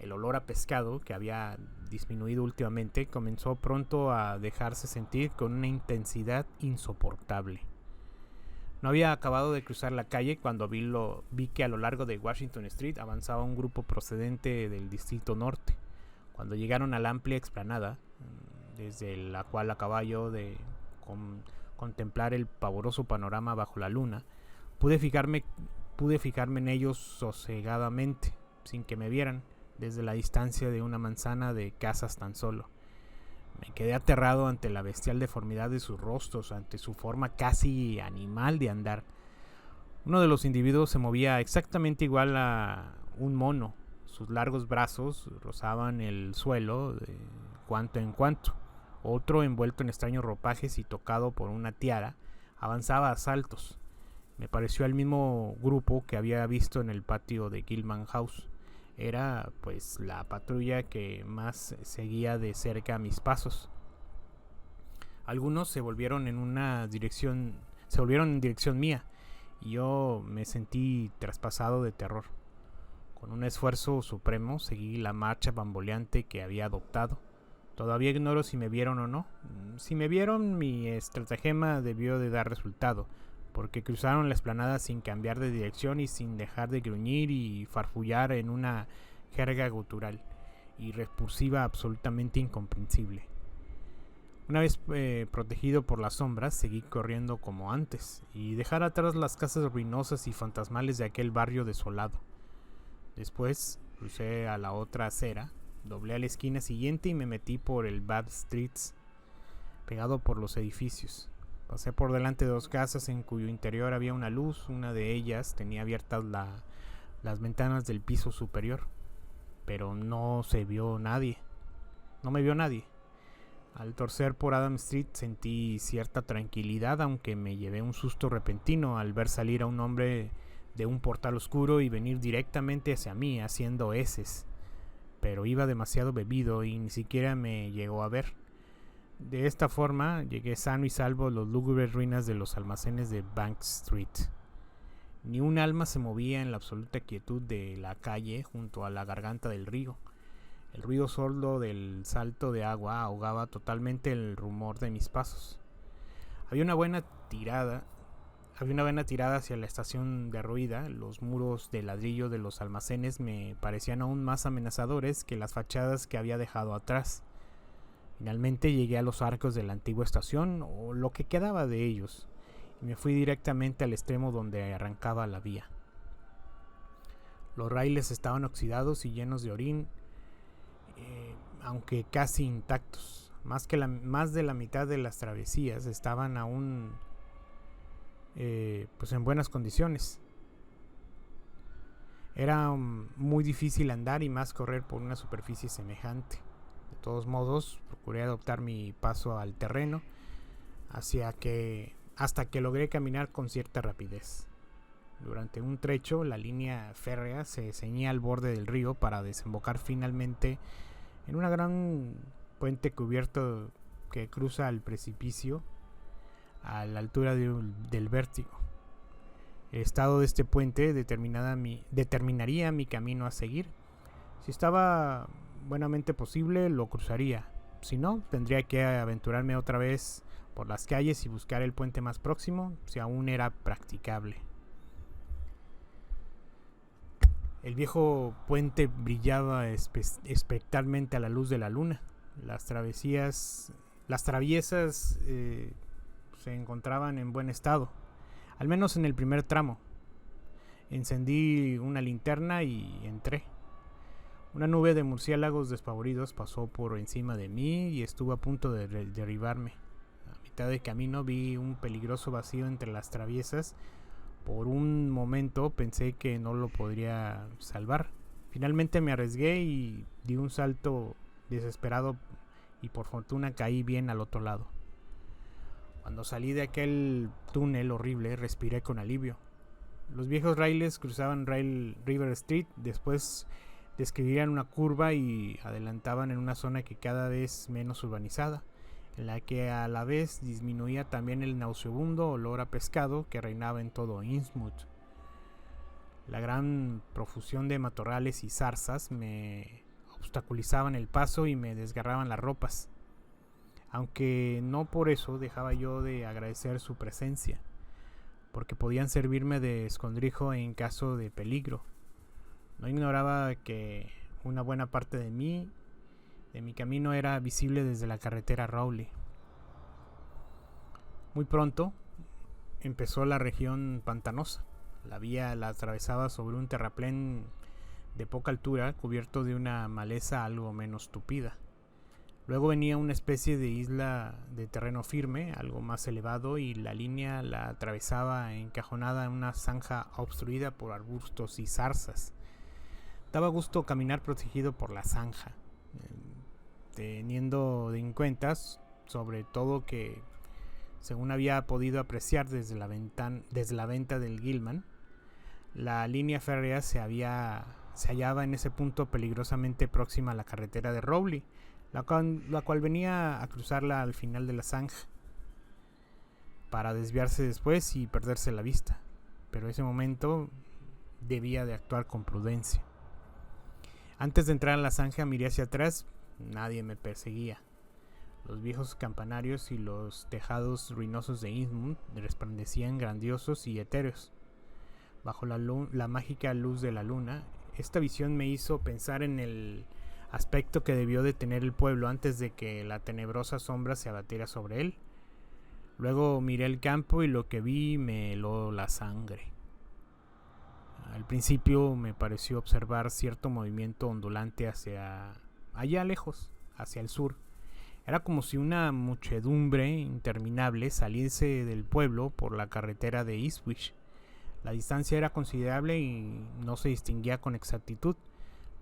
El olor a pescado, que había disminuido últimamente, comenzó pronto a dejarse sentir con una intensidad insoportable. No había acabado de cruzar la calle cuando vi que a lo largo de Washington Street avanzaba un grupo procedente del Distrito Norte. Cuando llegaron a la amplia explanada, desde la cual acababa yo de contemplar el pavoroso panorama bajo la luna, pude fijarme en ellos sosegadamente, sin que me vieran, desde la distancia de una manzana de casas tan solo. Me quedé aterrado ante la bestial deformidad de sus rostros, ante su forma casi animal de andar. Uno de los individuos se movía exactamente igual a un mono. Sus largos brazos rozaban el suelo de cuanto en cuanto. Otro, envuelto en extraños ropajes y tocado por una tiara, avanzaba a saltos. Me pareció el mismo grupo que había visto en el patio de Gilman House. Era, pues, la patrulla que más seguía de cerca mis pasos. Algunos se volvieron en dirección mía, y yo me sentí traspasado de terror. Con un esfuerzo supremo seguí la marcha bamboleante que había adoptado. Todavía ignoro si me vieron o no. Si me vieron, mi estratagema debió de dar resultado, porque cruzaron la explanada sin cambiar de dirección y sin dejar de gruñir y farfullar en una jerga gutural y repulsiva absolutamente incomprensible. Una vez protegido por las sombras, seguí corriendo como antes y dejar atrás las casas ruinosas y fantasmales de aquel barrio desolado. Después crucé a la otra acera, doblé a la esquina siguiente y me metí por el Bath Streets, pegado por los edificios. Pasé por delante de dos casas en cuyo interior había una luz. Una de ellas tenía abiertas las ventanas del piso superior, pero no me vio nadie. Al torcer por Adam Street sentí cierta tranquilidad, aunque me llevé un susto repentino al ver salir a un hombre de un portal oscuro y venir directamente hacia mí haciendo eses. Pero iba demasiado bebido y ni siquiera me llegó a ver. De esta forma llegué sano y salvo a las lúgubres ruinas de los almacenes de Bank Street. Ni un alma se movía en la absoluta quietud de la calle junto a la garganta del río. El ruido sordo del salto de agua ahogaba totalmente el rumor de mis pasos. Había una buena tirada hacia la estación derruida. Los muros de ladrillo de los almacenes me parecían aún más amenazadores que las fachadas que había dejado atrás. Finalmente llegué a los arcos de la antigua estación, o lo que quedaba de ellos, y me fui directamente al extremo donde arrancaba la vía. Los raíles estaban oxidados y llenos de orín, aunque casi intactos. Más de la mitad de las travesías estaban aún en buenas condiciones. Era muy difícil andar y más correr por una superficie semejante. De todos modos, procuré adoptar mi paso al terreno hasta que logré caminar con cierta rapidez. Durante un trecho, la línea férrea se ceñía al borde del río para desembocar finalmente en una gran puente cubierto que cruza el precipicio a la altura del vértigo. El estado de este puente determinaría mi camino a seguir. Si estaba buenamente posible, lo cruzaría. Si no, tendría que aventurarme otra vez por las calles y buscar el puente más próximo, si aún era practicable. El viejo puente brillaba espectralmente a la luz de la luna. Las traviesas se encontraban en buen estado, al menos en el primer tramo. Encendí una linterna y entré. Una nube de murciélagos despavoridos pasó por encima de mí y estuvo a punto de derribarme. A mitad de camino vi un peligroso vacío entre las traviesas. Por un momento pensé que no lo podría salvar. Finalmente me arriesgué y di un salto desesperado y por fortuna caí bien al otro lado. Cuando salí de aquel túnel horrible respiré con alivio. Los viejos raíles cruzaban River Street, después describían una curva y adelantaban en una zona que cada vez menos urbanizada, en la que a la vez disminuía también el nauseabundo olor a pescado que reinaba en todo Innsmouth. La gran profusión de matorrales y zarzas me obstaculizaban el paso y me desgarraban las ropas, aunque no por eso dejaba yo de agradecer su presencia, porque podían servirme de escondrijo en caso de peligro. No ignoraba que una buena parte de mi camino era visible desde la carretera Rowley. Muy pronto empezó la región pantanosa. La vía la atravesaba sobre un terraplén de poca altura, cubierto de una maleza algo menos tupida. Luego venía una especie de isla de terreno firme, algo más elevado, y la línea la atravesaba encajonada en una zanja obstruida por arbustos y zarzas. Daba gusto caminar protegido por la zanja, teniendo en cuenta sobre todo que, según había podido apreciar desde la venta del Gilman, la línea férrea se hallaba en ese punto peligrosamente próxima a la carretera de Rowley, la cual venía a cruzarla al final de la zanja para desviarse después y perderse la vista, pero en ese momento debía de actuar con prudencia. Antes de entrar a la zanja miré hacia atrás. Nadie me perseguía. Los viejos campanarios y los tejados ruinosos de Innsmouth resplandecían grandiosos y etéreos bajo la mágica luz de la luna. Esta visión me hizo pensar en el aspecto que debió de tener el pueblo antes de que la tenebrosa sombra se abatiera sobre él. Luego miré el campo y lo que vi me heló la sangre. Al principio me pareció observar cierto movimiento ondulante hacia allá lejos, hacia el sur. Era como si una muchedumbre interminable saliese del pueblo por la carretera de Ipswich. La distancia era considerable y no se distinguía con exactitud,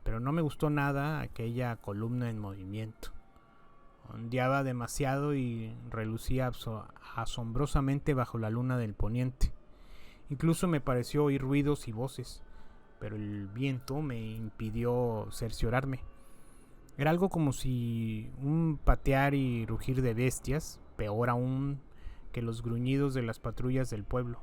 pero no me gustó nada aquella columna en movimiento. Ondeaba demasiado y relucía asombrosamente bajo la luna del poniente. Incluso me pareció oír ruidos y voces, pero el viento me impidió cerciorarme. Era algo como si un patear y rugir de bestias, peor aún que los gruñidos de las patrullas del pueblo.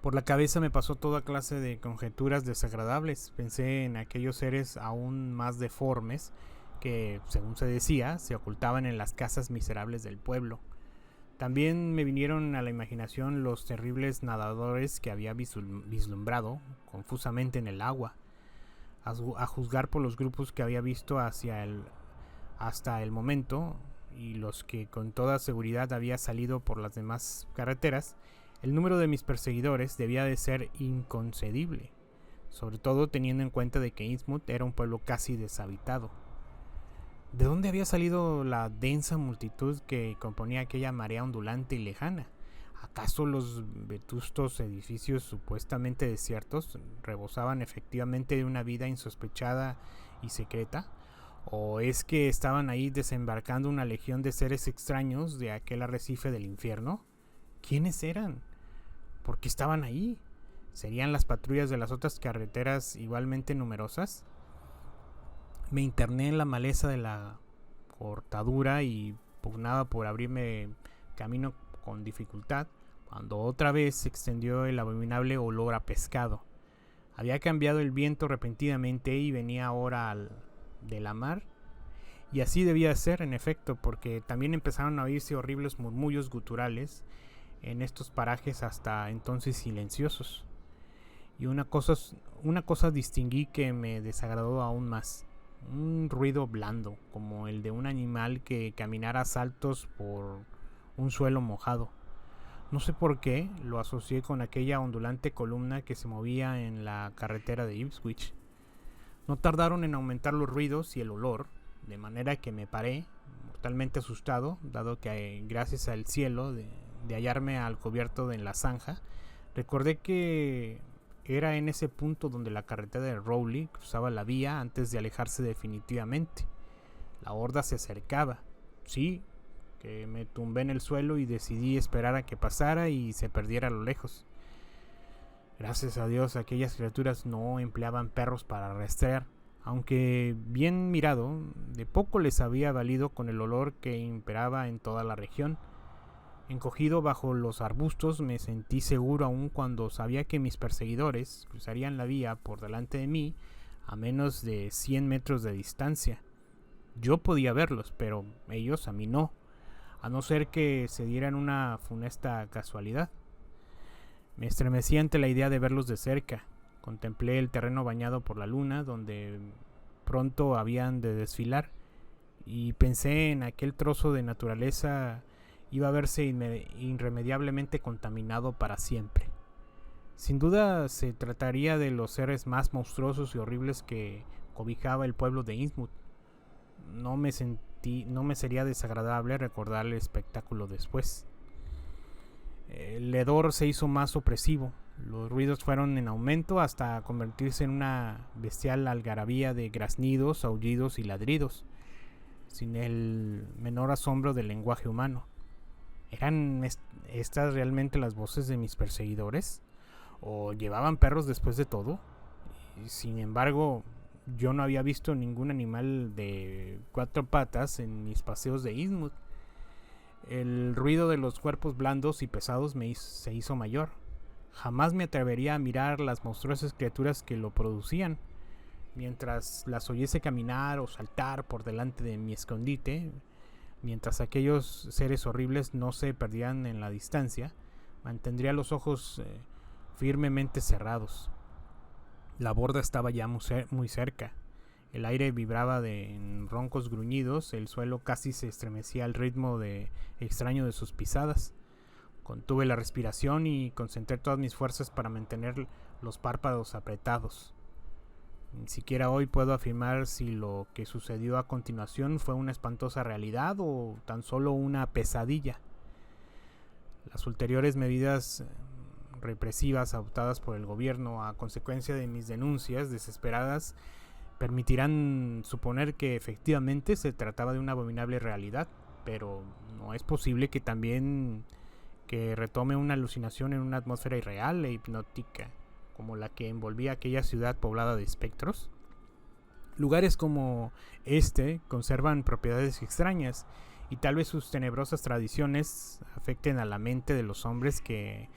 Por la cabeza me pasó toda clase de conjeturas desagradables. Pensé en aquellos seres aún más deformes que, según se decía, se ocultaban en las casas miserables del pueblo. También me vinieron a la imaginación los terribles nadadores que había vislumbrado confusamente en el agua, a juzgar por los grupos que había visto hasta el momento y los que con toda seguridad había salido por las demás carreteras. El número de mis perseguidores debía de ser inconcebible, sobre todo teniendo en cuenta de que Innsmouth era un pueblo casi deshabitado. ¿De dónde había salido la densa multitud que componía aquella marea ondulante y lejana? ¿Acaso los vetustos edificios supuestamente desiertos rebosaban efectivamente de una vida insospechada y secreta? ¿O es que estaban ahí desembarcando una legión de seres extraños de aquel arrecife del infierno? ¿Quiénes eran? ¿Por qué estaban ahí? ¿Serían las patrullas de las otras carreteras igualmente numerosas? Me interné en la maleza de la cortadura y pugnaba por abrirme camino con dificultad, cuando otra vez se extendió el abominable olor a pescado. Había cambiado el viento repentinamente y venía ahora de la mar, y así debía ser, en efecto, porque también empezaron a oírse horribles murmullos guturales en estos parajes hasta entonces silenciosos. Y una cosa distinguí que me desagradó aún más. Un ruido blando, como el de un animal que caminara a saltos por un suelo mojado. No sé por qué lo asocié con aquella ondulante columna que se movía en la carretera de Ipswich. No tardaron en aumentar los ruidos y el olor, de manera que me paré, mortalmente asustado, dado que gracias al cielo de hallarme al cubierto en la zanja, recordé que era en ese punto donde la carretera de Rowley cruzaba la vía antes de alejarse definitivamente. La horda se acercaba. Sí, que me tumbé en el suelo y decidí esperar a que pasara y se perdiera a lo lejos. Gracias a Dios, aquellas criaturas no empleaban perros para rastrear, aunque bien mirado, de poco les había valido con el olor que imperaba en toda la región. Encogido bajo los arbustos me sentí seguro aun cuando sabía que mis perseguidores cruzarían la vía por delante de mí a menos de 100 metros de distancia. Yo podía verlos, pero ellos a mí no, a no ser que se dieran una funesta casualidad. Me estremecí ante la idea de verlos de cerca. Contemplé el terreno bañado por la luna, donde pronto habían de desfilar, y pensé en aquel trozo de naturaleza iba a verse irremediablemente contaminado para siempre. Sin duda se trataría de los seres más monstruosos y horribles que cobijaba el pueblo de Innsmouth. No me sería desagradable recordar el espectáculo después. El hedor se hizo más opresivo. Los ruidos fueron en aumento hasta convertirse en una bestial algarabía de graznidos, aullidos y ladridos, sin el menor asombro del lenguaje humano. ¿Eran estas realmente las voces de mis perseguidores? ¿O llevaban perros después de todo? Y sin embargo, yo no había visto ningún animal de 4 patas en mis paseos de Innsmouth. El ruido de los cuerpos blandos y pesados se hizo mayor. Jamás me atrevería a mirar las monstruosas criaturas que lo producían. Mientras las oyese caminar o saltar por delante de mi escondite, mientras aquellos seres horribles no se perdían en la distancia, mantendría los ojos firmemente cerrados. La borda estaba ya muy cerca. El aire vibraba en roncos gruñidos, el suelo casi se estremecía al ritmo extraño de sus pisadas. Contuve la respiración y concentré todas mis fuerzas para mantener los párpados apretados. Ni siquiera hoy puedo afirmar si lo que sucedió a continuación fue una espantosa realidad o tan solo una pesadilla. Las ulteriores medidas represivas adoptadas por el gobierno a consecuencia de mis denuncias desesperadas permitirán suponer que efectivamente se trataba de una abominable realidad, pero no es posible que también retome una alucinación en una atmósfera irreal e hipnótica como la que envolvía aquella ciudad poblada de espectros. Lugares como este conservan propiedades extrañas y tal vez sus tenebrosas tradiciones afecten a la mente de los hombres que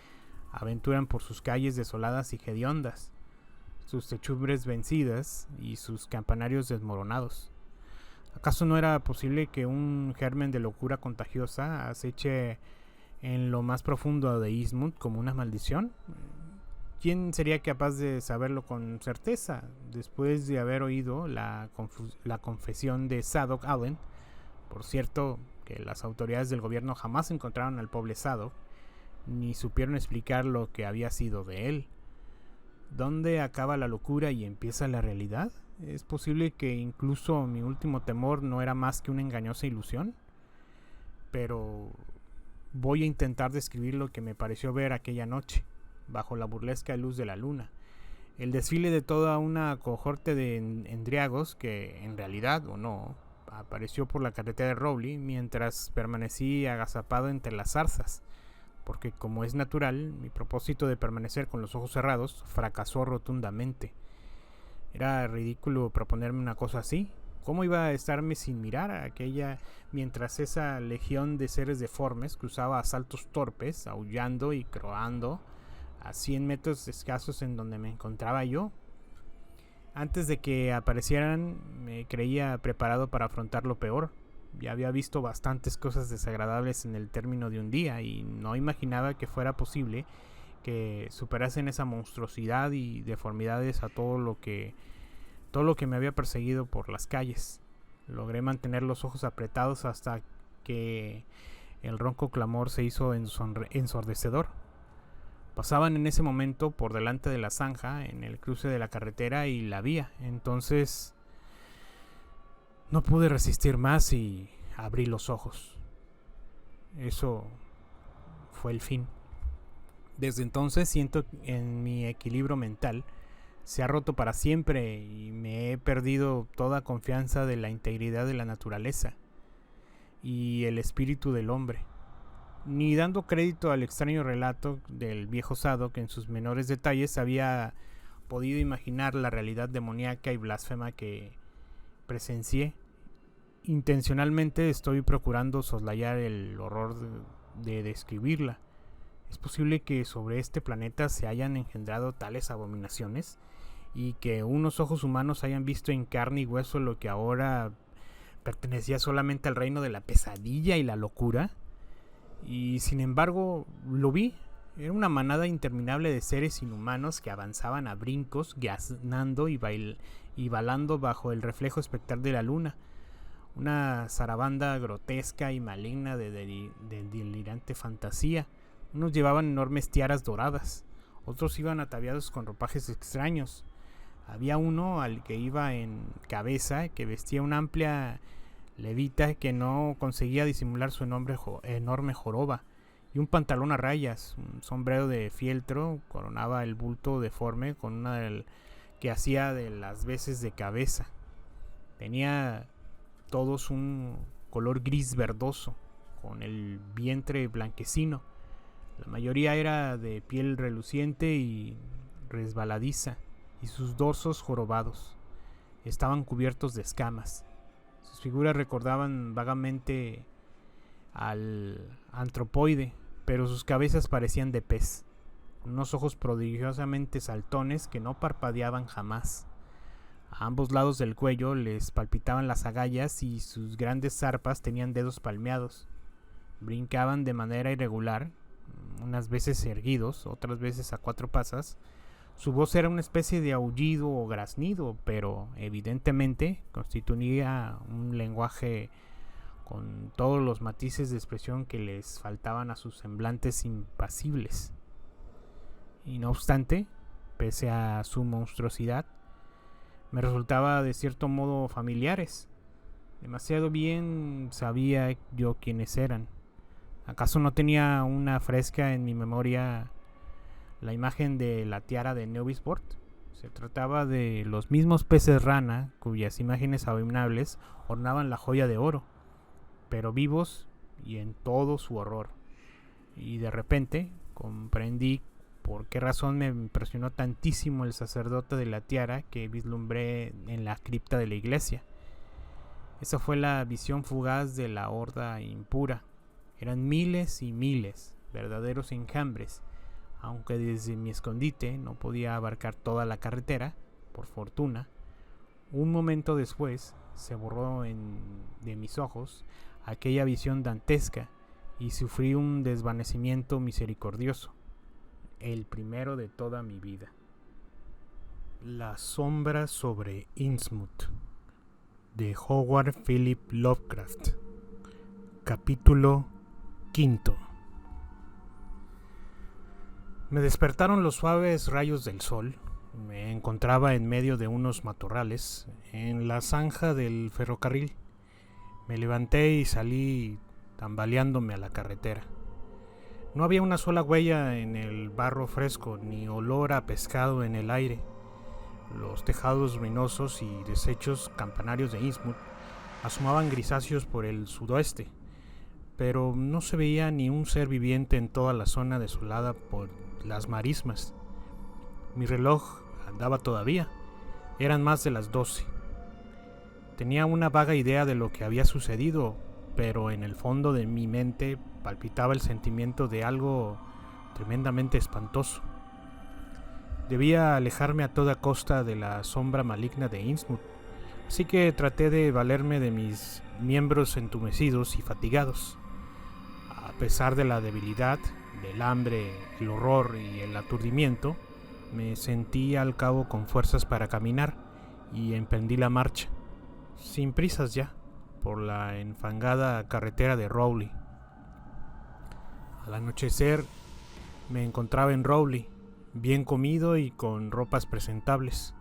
aventuran por sus calles desoladas y hediondas, sus techumbres vencidas y sus campanarios desmoronados. ¿Acaso no era posible que un germen de locura contagiosa aceche en lo más profundo de Innsmouth como una maldición? ¿Quién sería capaz de saberlo con certeza después de haber oído la confesión de Zadok Allen? Por cierto, que las autoridades del gobierno jamás encontraron al pobre Zadok, ni supieron explicar lo que había sido de él. ¿Dónde acaba la locura y empieza la realidad? ¿Es posible que incluso mi último temor no era más que una engañosa ilusión? Pero voy a intentar describir lo que me pareció ver aquella noche, bajo la burlesca luz de la luna. El desfile de toda una cohorte de endriagos que, en realidad o no, apareció por la carretera de Rowley mientras permanecí agazapado entre las zarzas, porque como es natural, mi propósito de permanecer con los ojos cerrados fracasó rotundamente. Era ridículo proponerme una cosa así. ¿Cómo iba a estarme sin mirar a aquella mientras esa legión de seres deformes cruzaba a saltos torpes, aullando y croando a 100 metros escasos en donde me encontraba yo? Antes de que aparecieran, me creía preparado para afrontar lo peor. Ya había visto bastantes cosas desagradables en el término de un día y no imaginaba que fuera posible que superasen esa monstruosidad y deformidades a todo lo que me había perseguido por las calles. Logré mantener los ojos apretados hasta que el ronco clamor se hizo ensordecedor. Pasaban en ese momento por delante de la zanja en el cruce de la carretera y la vía. Entonces no pude resistir más y abrí los ojos. Eso fue el fin. Desde entonces siento en mi equilibrio mental se ha roto para siempre y me he perdido toda confianza de la integridad de la naturaleza y el espíritu del hombre, ni dando crédito al extraño relato del viejo Sado que en sus menores detalles había podido imaginar la realidad demoníaca y blasfema que presencié. Intencionalmente estoy procurando soslayar el horror de describirla. ¿Es posible que sobre este planeta se hayan engendrado tales abominaciones y que unos ojos humanos hayan visto en carne y hueso lo que ahora pertenecía solamente al reino de la pesadilla y la locura? Y sin embargo lo vi. Era una manada interminable de seres inhumanos que avanzaban a brincos, graznando y balando bajo el reflejo espectral de la luna. Una zarabanda grotesca y maligna de delirante fantasía. Unos llevaban enormes tiaras doradas, otros iban ataviados con ropajes extraños. Había uno al que iba en cabeza que vestía una amplia levita que no conseguía disimular su enorme joroba, y un pantalón a rayas. Un sombrero de fieltro coronaba el bulto deforme con una que hacía de las veces de cabeza. Tenía todos un color gris verdoso, con el vientre blanquecino. La mayoría era de piel reluciente y resbaladiza, y sus dorsos jorobados estaban cubiertos de escamas. Sus figuras recordaban vagamente al antropoide, pero sus cabezas parecían de pez, con unos ojos prodigiosamente saltones que no parpadeaban jamás. A ambos lados del cuello les palpitaban las agallas y sus grandes zarpas tenían dedos palmeados. Brincaban de manera irregular, unas veces erguidos, otras veces a cuatro patas. Su voz era una especie de aullido o graznido, pero evidentemente constituía un lenguaje con todos los matices de expresión que les faltaban a sus semblantes impasibles. Y no obstante, pese a su monstruosidad, me resultaba de cierto modo familiares. Demasiado bien sabía yo quiénes eran. ¿Acaso no tenía una fresca en mi memoria la imagen de la tiara de Neuvillesport? Se trataba de los mismos peces rana cuyas imágenes abominables ornaban la joya de oro, pero vivos y en todo su horror. Y de repente comprendí por qué razón me impresionó tantísimo el sacerdote de la tiara que vislumbré en la cripta de la iglesia. Esa fue la visión fugaz de la horda impura. Eran miles y miles, verdaderos enjambres, aunque desde mi escondite no podía abarcar toda la carretera, por fortuna. Un momento después se borró de mis ojos aquella visión dantesca y sufrí un desvanecimiento misericordioso, el primero de toda mi vida. La sombra sobre Innsmouth, de Howard Philip Lovecraft. Capítulo 5. Me despertaron los suaves rayos del sol. Me encontraba en medio de unos matorrales, en la zanja del ferrocarril. Me levanté y salí tambaleándome a la carretera. No había una sola huella en el barro fresco, ni olor a pescado en el aire. Los tejados ruinosos y deshechos campanarios de Innsmouth asomaban grisáceos por el sudoeste, pero no se veía ni un ser viviente en toda la zona desolada por las marismas. Mi reloj andaba todavía. Eran más de las 12. Tenía una vaga idea de lo que había sucedido, pero en el fondo de mi mente palpitaba el sentimiento de algo tremendamente espantoso. Debía alejarme a toda costa de la sombra maligna de Innsmouth, así que traté de valerme de mis miembros entumecidos y fatigados. A pesar de la debilidad, del hambre, el horror y el aturdimiento, me sentí al cabo con fuerzas para caminar y emprendí la marcha, sin prisas ya, por la enfangada carretera de Rowley. Al anochecer Me encontraba en Rowley, bien comido y con ropas presentables.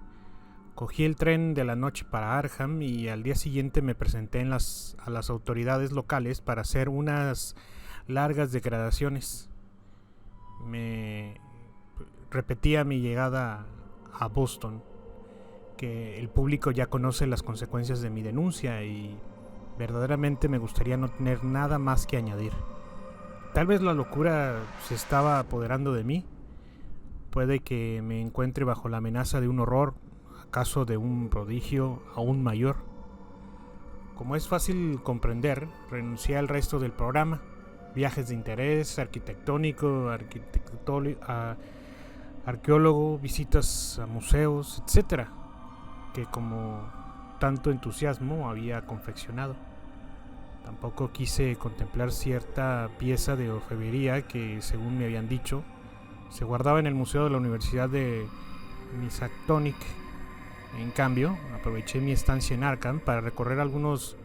Cogí el tren de la noche para Arkham y al día siguiente me presenté a las autoridades locales para hacer unas largas declaraciones. Me repetía mi llegada a Boston, que el público ya conoce las consecuencias de mi denuncia y verdaderamente me gustaría no tener nada más que añadir. Tal vez la locura se estaba apoderando de mí. Puede que me encuentre bajo la amenaza de un horror, acaso de un prodigio aún mayor. Como es fácil comprender, renuncié al resto del programa. Viajes de interés arquitectónico, arqueólogo, visitas a museos, etc., que como tanto entusiasmo había confeccionado. Tampoco quise contemplar cierta pieza de orfebrería que, según me habían dicho, se guardaba en el Museo de la Universidad de Miskatonic. En cambio, aproveché mi estancia en Arkham para recoger algunos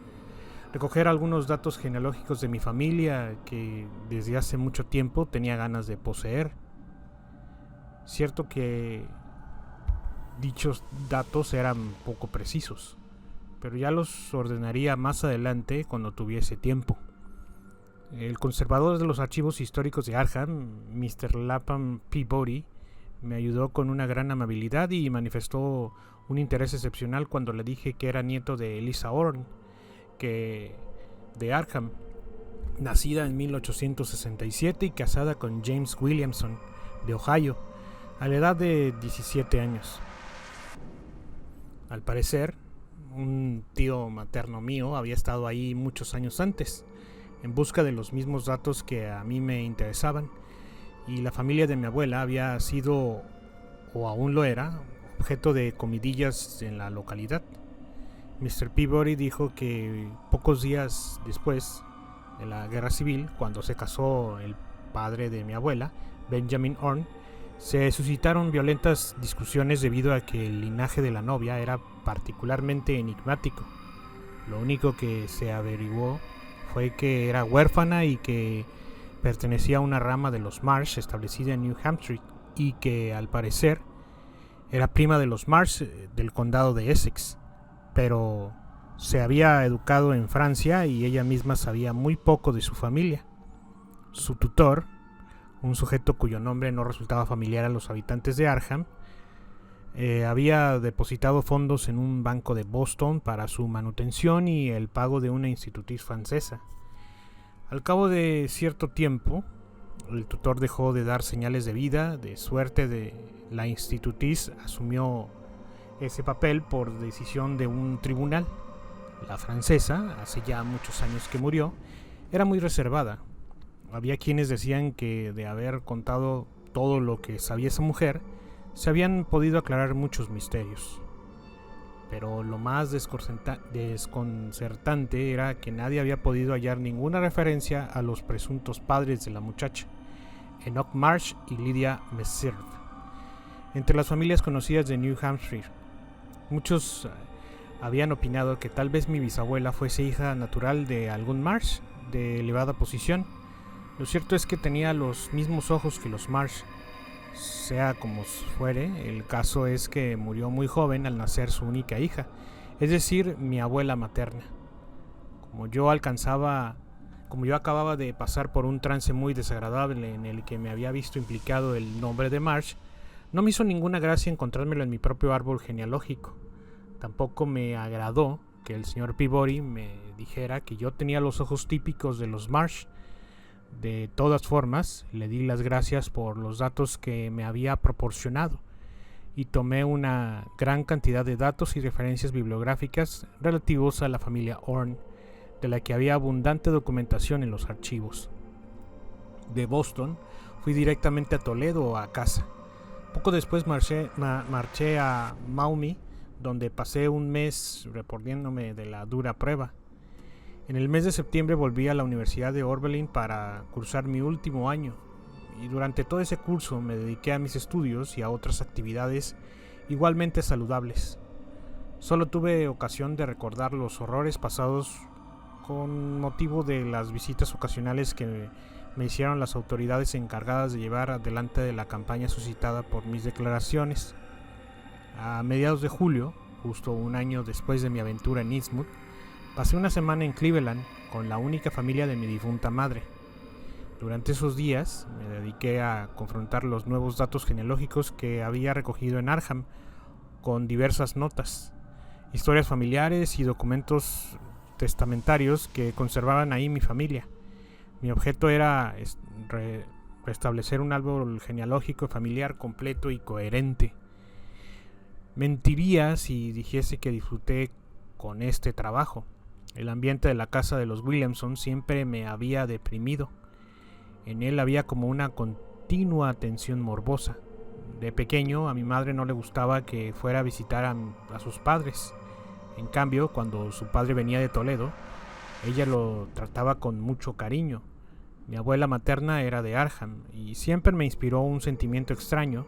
datos genealógicos de mi familia que desde hace mucho tiempo tenía ganas de poseer. Cierto que dichos datos eran poco precisos, pero ya los ordenaría más adelante cuando tuviese tiempo. El conservador de los archivos históricos de Arkham, Mr. Lapham Peabody, me ayudó con una gran amabilidad y manifestó un interés excepcional cuando le dije que era nieto de Eliza Orne, de Arkham, nacida en 1867 y casada con James Williamson, de Ohio, a la edad de 17 años. Al parecer, un tío materno mío había estado ahí muchos años antes, en busca de los mismos datos que a mí me interesaban, y la familia de mi abuela había sido, o aún lo era, objeto de comidillas en la localidad. Mr. Peabody dijo que pocos días después de la guerra civil, cuando se casó el padre de mi abuela, Benjamin Orne, se suscitaron violentas discusiones debido a que el linaje de la novia era particularmente enigmático. Lo único que se averiguó fue que era huérfana y que pertenecía a una rama de los Marsh establecida en New Hampshire y que, al parecer, era prima de los Marsh del condado de Essex, pero se había educado en Francia y ella misma sabía muy poco de su familia. Su tutor, un sujeto cuyo nombre no resultaba familiar a los habitantes de Arkham, había depositado fondos en un banco de Boston para su manutención y el pago de una institutriz francesa. Al cabo de cierto tiempo, el tutor dejó de dar señales de vida, de suerte de la institutriz asumió ese papel por decisión de un tribunal. La francesa, hace ya muchos años que murió, era muy reservada. Había quienes decían que de haber contado todo lo que sabía esa mujer, se habían podido aclarar muchos misterios. Pero lo más desconcertante era que nadie había podido hallar ninguna referencia a los presuntos padres de la muchacha, Enoch Marsh y Lydia Meserve, entre las familias conocidas de New Hampshire. Muchos habían opinado que tal vez mi bisabuela fuese hija natural de algún Marsh de elevada posición. Lo cierto es que tenía los mismos ojos que los Marsh. Sea como fuere, el caso es que murió muy joven al nacer su única hija, es decir, mi abuela materna. Como yo acababa de pasar por un trance muy desagradable en el que me había visto implicado el nombre de Marsh, no me hizo ninguna gracia encontrármelo en mi propio árbol genealógico. Tampoco me agradó que el señor Peabody me dijera que yo tenía los ojos típicos de los Marsh. De todas formas, le di las gracias por los datos que me había proporcionado y tomé una gran cantidad de datos y referencias bibliográficas relativos a la familia Orne, de la que había abundante documentación en los archivos. De Boston fui directamente a Toledo o a casa. Poco después marché a Maumee, donde pasé un mes reponiéndome de la dura prueba. En el mes de septiembre volví a la Universidad de Oberlin para cursar mi último año, y durante todo ese curso me dediqué a mis estudios y a otras actividades igualmente saludables. Solo tuve ocasión de recordar los horrores pasados con motivo de las visitas ocasionales que me hicieron las autoridades encargadas de llevar adelante de la campaña suscitada por mis declaraciones. A mediados de julio, justo un año después de mi aventura en Eastwood, pasé una semana en Cleveland con la única familia de mi difunta madre. Durante esos días me dediqué a confrontar los nuevos datos genealógicos que había recogido en Arkham con diversas notas, historias familiares y documentos testamentarios que conservaban ahí mi familia. Mi objeto era restablecer un árbol genealógico familiar completo y coherente. Mentiría si dijese que disfruté con este trabajo. El ambiente de la casa de los Williamson siempre me había deprimido. En él había como una continua tensión morbosa. De pequeño a mi madre no le gustaba que fuera a visitar a sus padres. En cambio, cuando su padre venía de Toledo, ella lo trataba con mucho cariño. Mi abuela materna era de Arkham y siempre me inspiró un sentimiento extraño,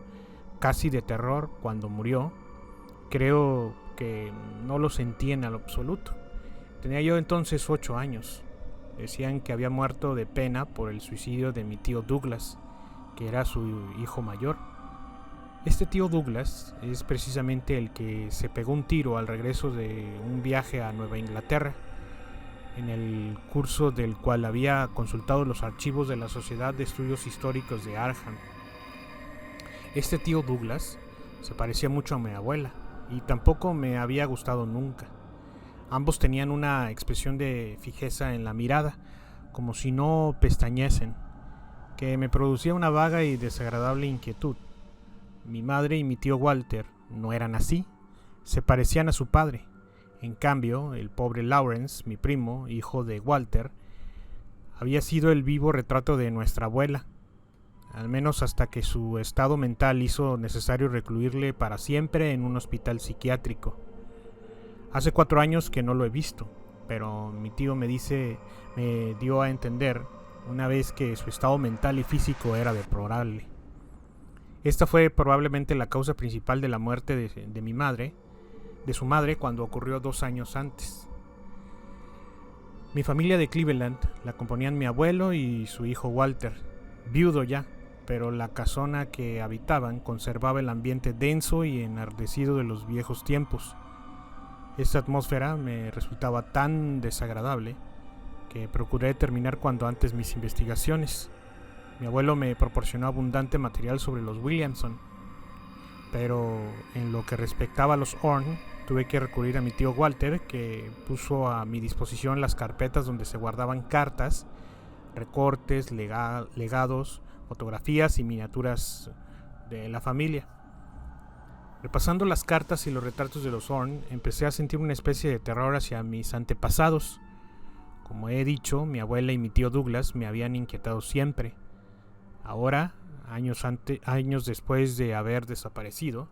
casi de terror, cuando murió. Creo que no lo sentí en lo absoluto. Tenía yo entonces 8 años. Decían que había muerto de pena por el suicidio de mi tío Douglas, que era su hijo mayor. Este tío Douglas es precisamente el que se pegó un tiro al regreso de un viaje a Nueva Inglaterra, en el curso del cual había consultado los archivos de la Sociedad de Estudios Históricos de Arkham. Este tío Douglas se parecía mucho a mi abuela y tampoco me había gustado nunca. Ambos tenían una expresión de fijeza en la mirada, como si no pestañesen, que me producía una vaga y desagradable inquietud. Mi madre y mi tío Walter no eran así, se parecían a su padre. En cambio, el pobre Lawrence, mi primo, hijo de Walter, había sido el vivo retrato de nuestra abuela, al menos hasta que su estado mental hizo necesario recluirle para siempre en un hospital psiquiátrico. Hace 4 años que no lo he visto, pero mi tío me dio a entender una vez que su estado mental y físico era deplorable. Esta fue probablemente la causa principal de la muerte de su madre cuando ocurrió 2 años antes. Mi familia de Cleveland la componían mi abuelo y su hijo Walter, viudo ya, pero la casona que habitaban conservaba el ambiente denso y enardecido de los viejos tiempos. Esta atmósfera me resultaba tan desagradable que procuré terminar cuanto antes mis investigaciones. Mi abuelo me proporcionó abundante material sobre los Williamson, pero en lo que respectaba a los Orne, tuve que recurrir a mi tío Walter, que puso a mi disposición las carpetas donde se guardaban cartas, recortes, legados, fotografías y miniaturas de la familia. Repasando las cartas y los retratos de los Orne, empecé a sentir una especie de terror hacia mis antepasados. Como he dicho, mi abuela y mi tío Douglas me habían inquietado siempre. Ahora, años después de haber desaparecido,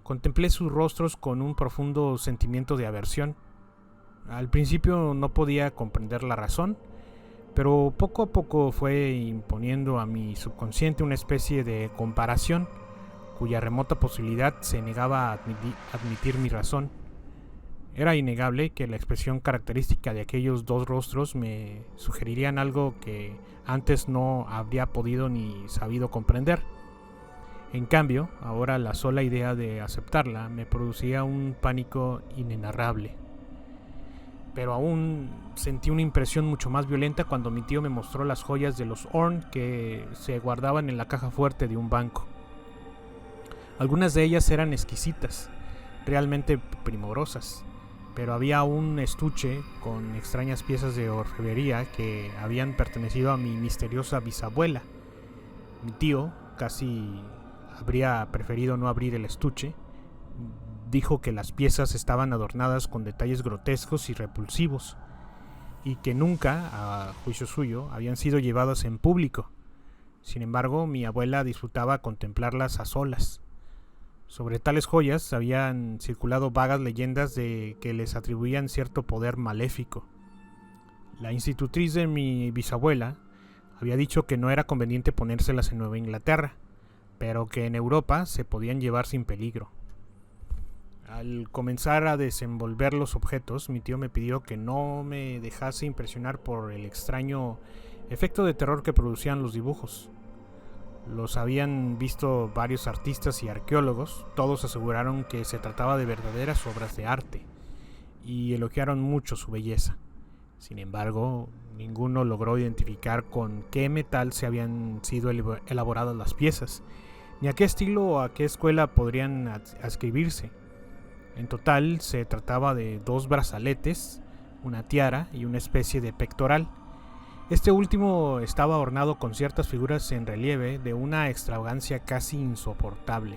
contemplé sus rostros con un profundo sentimiento de aversión. Al principio no podía comprender la razón, pero poco a poco fue imponiendo a mi subconsciente una especie de comparación cuya remota posibilidad se negaba a admitir mi razón. Era innegable que la expresión característica de aquellos dos rostros me sugerirían algo que antes no habría podido ni sabido comprender. En cambio, ahora la sola idea de aceptarla me producía un pánico inenarrable. Pero aún sentí una impresión mucho más violenta cuando mi tío me mostró las joyas de los Orne que se guardaban en la caja fuerte de un banco. Algunas de ellas eran exquisitas, realmente primorosas, pero había un estuche con extrañas piezas de orfebrería que habían pertenecido a mi misteriosa bisabuela. Mi tío casi habría preferido no abrir el estuche. Dijo que las piezas estaban adornadas con detalles grotescos y repulsivos, y que nunca, a juicio suyo, habían sido llevadas en público. Sin embargo, mi abuela disfrutaba contemplarlas a solas. Sobre tales joyas habían circulado vagas leyendas de que les atribuían cierto poder maléfico. La institutriz de mi bisabuela había dicho que no era conveniente ponérselas en Nueva Inglaterra, pero que en Europa se podían llevar sin peligro. Al comenzar a desenvolver los objetos, mi tío me pidió que no me dejase impresionar por el extraño efecto de terror que producían los dibujos. Los habían visto varios artistas y arqueólogos, todos aseguraron que se trataba de verdaderas obras de arte y elogiaron mucho su belleza. Sin embargo, ninguno logró identificar con qué metal se habían sido elaboradas las piezas, ni a qué estilo o a qué escuela podrían adscribirse. En total, se trataba de 2 brazaletes, una tiara y una especie de pectoral. Este último estaba ornado con ciertas figuras en relieve de una extravagancia casi insoportable.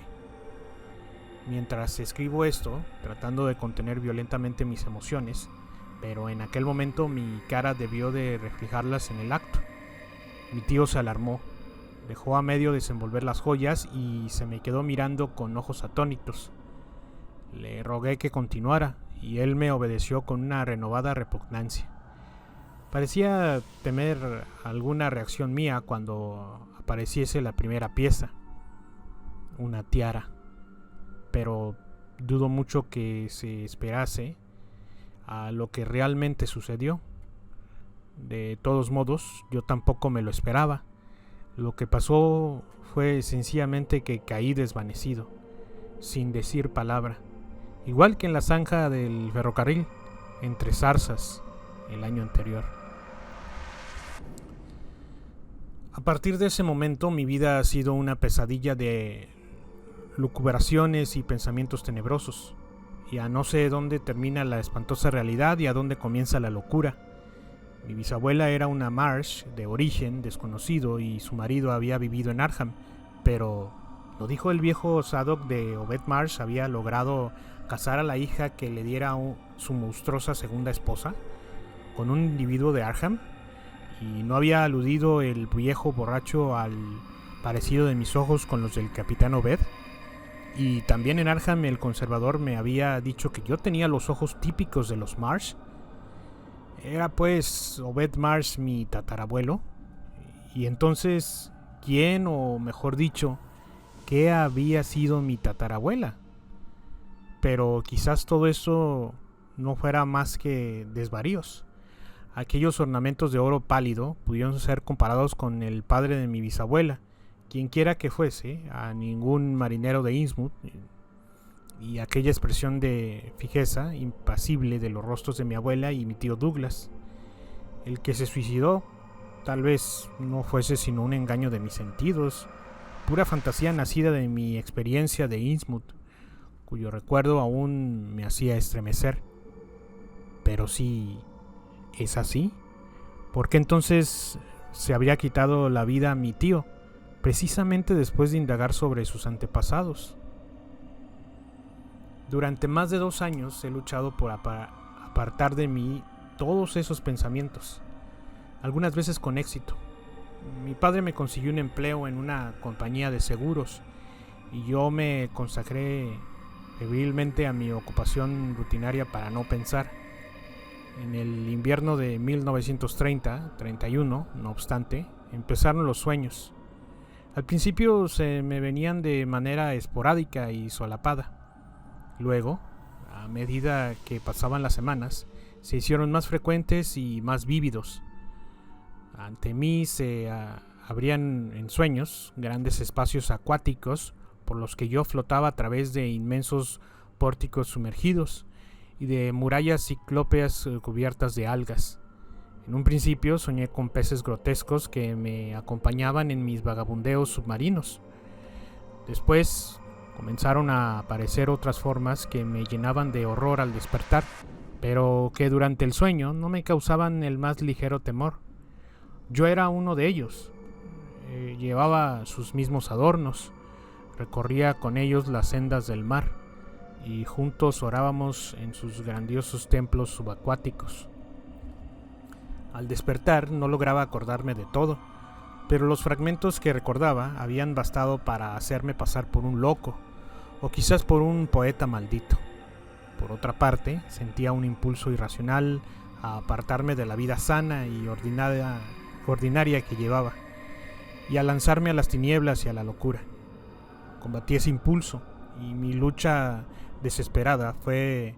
Mientras escribo esto, tratando de contener violentamente mis emociones, pero en aquel momento mi cara debió de reflejarlas en el acto. Mi tío se alarmó, dejó a medio desenvolver las joyas y se me quedó mirando con ojos atónitos. Le rogué que continuara y él me obedeció con una renovada repugnancia. Parecía temer alguna reacción mía cuando apareciese la primera pieza, una tiara, pero dudo mucho que se esperase a lo que realmente sucedió. De todos modos, yo tampoco me lo esperaba. Lo que pasó fue sencillamente que caí desvanecido, sin decir palabra, igual que en la zanja del ferrocarril, entre zarzas, el año anterior. A partir de ese momento mi vida ha sido una pesadilla de lucubraciones y pensamientos tenebrosos. Ya no sé dónde termina la espantosa realidad y a dónde comienza la locura. Mi bisabuela era una Marsh de origen desconocido y su marido había vivido en Arkham, pero ¿lo dijo el viejo Zadok de Obed Marsh había logrado casar a la hija que le diera su monstruosa segunda esposa con un individuo de Arkham? ¿Y no había aludido el viejo borracho al parecido de mis ojos con los del capitán Obed? Y también en Arkham el conservador me había dicho que yo tenía los ojos típicos de los Marsh. ¿Era pues Obed Marsh mi tatarabuelo? Y entonces, ¿quién, o mejor dicho, qué había sido mi tatarabuela? Pero quizás todo eso no fuera más que desvaríos. Aquellos ornamentos de oro pálido pudieron ser comparados con el padre de mi bisabuela, quienquiera que fuese, a ningún marinero de Innsmouth, y aquella expresión de fijeza impasible de los rostros de mi abuela y mi tío Douglas. El que se suicidó tal vez no fuese sino un engaño de mis sentidos, pura fantasía nacida de mi experiencia de Innsmouth, cuyo recuerdo aún me hacía estremecer. Pero si es así, ¿por qué entonces se habría quitado la vida a mi tío, precisamente después de indagar sobre sus antepasados? Durante más de 2 años he luchado por apartar de mí todos esos pensamientos, algunas veces con éxito. Mi padre me consiguió un empleo en una compañía de seguros y yo me consagré febrilmente a mi ocupación rutinaria para no pensar. En el invierno de 1930-31, no obstante, empezaron los sueños. Al principio se me venían de manera esporádica y solapada. Luego, a medida que pasaban las semanas, se hicieron más frecuentes y más vívidos. Ante mí se abrían en sueños grandes espacios acuáticos por los que yo flotaba a través de inmensos pórticos sumergidos y de murallas ciclópeas cubiertas de algas. En un principio soñé con peces grotescos que me acompañaban en mis vagabundeos submarinos. Después comenzaron a aparecer otras formas que me llenaban de horror al despertar, pero que durante el sueño no me causaban el más ligero temor. Yo era uno de ellos. Llevaba sus mismos adornos, recorría con ellos las sendas del mar y juntos orábamos en sus grandiosos templos subacuáticos. Al despertar no lograba acordarme de todo, pero los fragmentos que recordaba habían bastado para hacerme pasar por un loco, o quizás por un poeta maldito. Por otra parte, sentía un impulso irracional a apartarme de la vida sana y ordinaria que llevaba, y a lanzarme a las tinieblas y a la locura. Combatí ese impulso, y mi lucha desesperada fue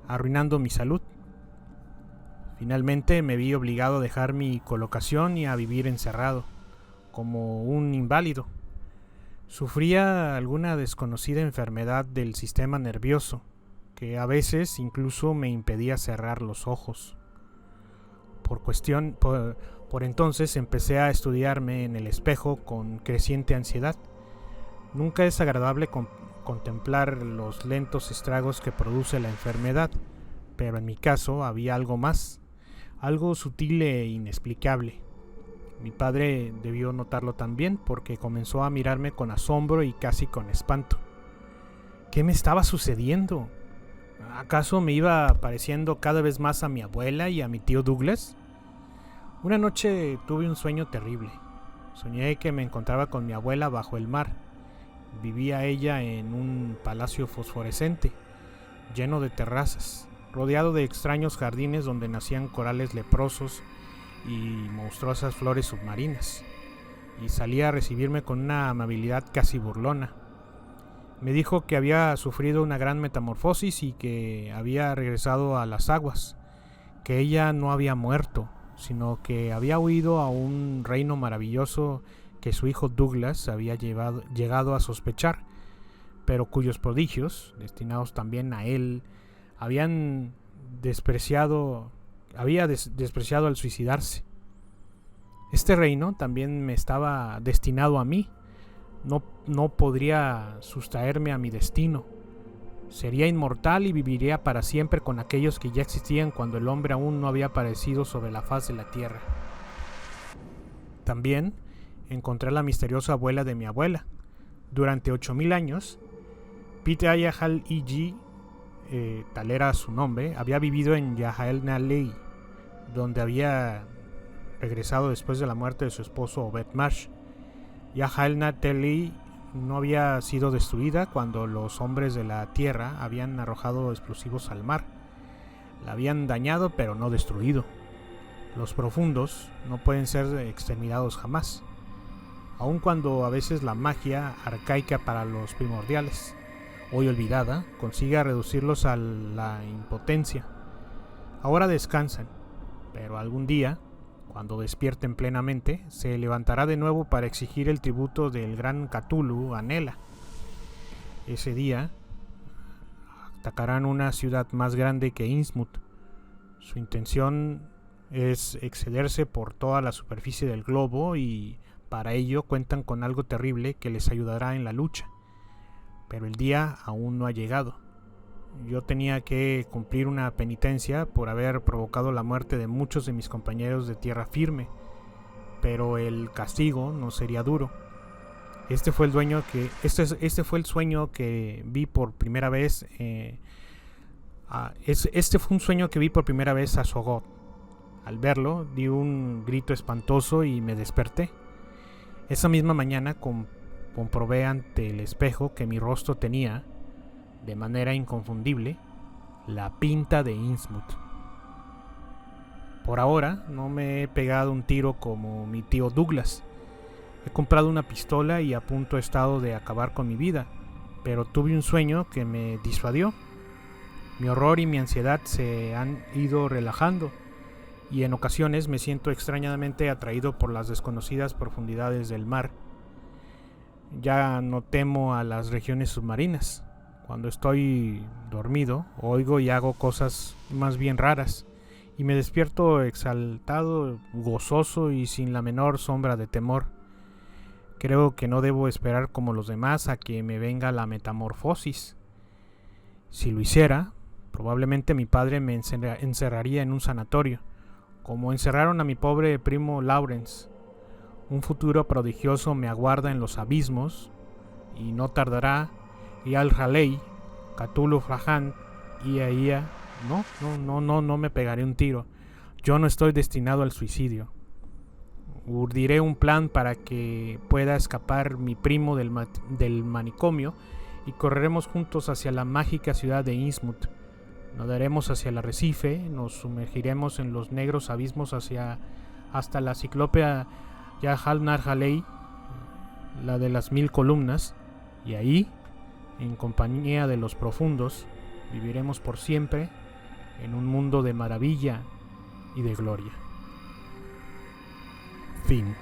arruinando mi salud. Finalmente me vi obligado a dejar mi colocación y a vivir encerrado, como un inválido. Sufría alguna desconocida enfermedad del sistema nervioso, que a veces incluso me impedía cerrar los ojos. Por entonces empecé a estudiarme en el espejo con creciente ansiedad. Nunca es agradable contemplar los lentos estragos que produce la enfermedad, pero en mi caso había algo más, algo sutil e inexplicable. Mi padre debió notarlo también porque comenzó a mirarme con asombro y casi con espanto. ¿Qué me estaba sucediendo? ¿Acaso me iba pareciendo cada vez más a mi abuela y a mi tío Douglas? Una noche tuve un sueño terrible. Soñé que me encontraba con mi abuela bajo el mar. Vivía ella en un palacio fosforescente, lleno de terrazas, rodeado de extraños jardines donde nacían corales leprosos y monstruosas flores submarinas, y salía a recibirme con una amabilidad casi burlona. Me dijo que había sufrido una gran metamorfosis y que había regresado a las aguas, que ella no había muerto, sino que había huido a un reino maravilloso que su hijo Douglas había llegado a sospechar, pero cuyos prodigios, destinados también a él, había despreciado al suicidarse. Este reino también me estaba destinado a mí. No podría sustraerme a mi destino. Sería inmortal y viviría para siempre con aquellos que ya existían cuando el hombre aún no había aparecido sobre la faz de la tierra. También encontré a la misteriosa abuela de mi abuela. Durante 8000 años, Pitayahal Iji, tal era su nombre, había vivido en Yahalnalei, donde había regresado después de la muerte de su esposo Obed Marsh. Yahalnalei no había sido destruida cuando los hombres de la tierra habían arrojado explosivos al mar. La habían dañado pero no destruido. Los profundos no pueden ser exterminados jamás, aun cuando a veces la magia arcaica para los primordiales, hoy olvidada, consigue reducirlos a la impotencia. Ahora descansan, pero algún día, cuando despierten plenamente, se levantará de nuevo para exigir el tributo del gran Cthulhu Anela. Ese día atacarán una ciudad más grande que Innsmouth. Su intención es excederse por toda la superficie del globo y para ello cuentan con algo terrible que les ayudará en la lucha. Pero el día aún no ha llegado. Yo tenía que cumplir una penitencia por haber provocado la muerte de muchos de mis compañeros de tierra firme, pero el castigo no sería duro. Este fue el sueño que vi por primera vez. Este fue un sueño que vi por primera vez a Shoggoth. Al verlo, di un grito espantoso y me desperté. Esa misma mañana comprobé ante el espejo que mi rostro tenía, de manera inconfundible, la pinta de Innsmouth. Por ahora no me he pegado un tiro como mi tío Douglas. He comprado una pistola y a punto he estado de acabar con mi vida, pero tuve un sueño que me disuadió. Mi horror y mi ansiedad se han ido relajando y en ocasiones me siento extrañamente atraído por las desconocidas profundidades del mar. Ya no temo a las regiones submarinas. Cuando estoy dormido, oigo y hago cosas más bien raras, y me despierto exaltado, gozoso y sin la menor sombra de temor. Creo que no debo esperar como los demás a que me venga la metamorfosis. Si lo hiciera, probablemente mi padre me encerraría en un sanatorio, como encerraron a mi pobre primo Lawrence. Un futuro prodigioso me aguarda en los abismos, y no tardará. Y al Raleigh, Cthulhu Frahan, Ia, no me pegaré un tiro. Yo no estoy destinado al suicidio. Urdiré un plan para que pueda escapar mi primo del manicomio y correremos juntos hacia la mágica ciudad de Innsmouth. Nadaremos hacia el arrecife, nos sumergiremos en los negros abismos hasta la ciclópea Yahalnarjalei, la de las 1000 columnas, y ahí, en compañía de los profundos, viviremos por siempre en un mundo de maravilla y de gloria. Fin.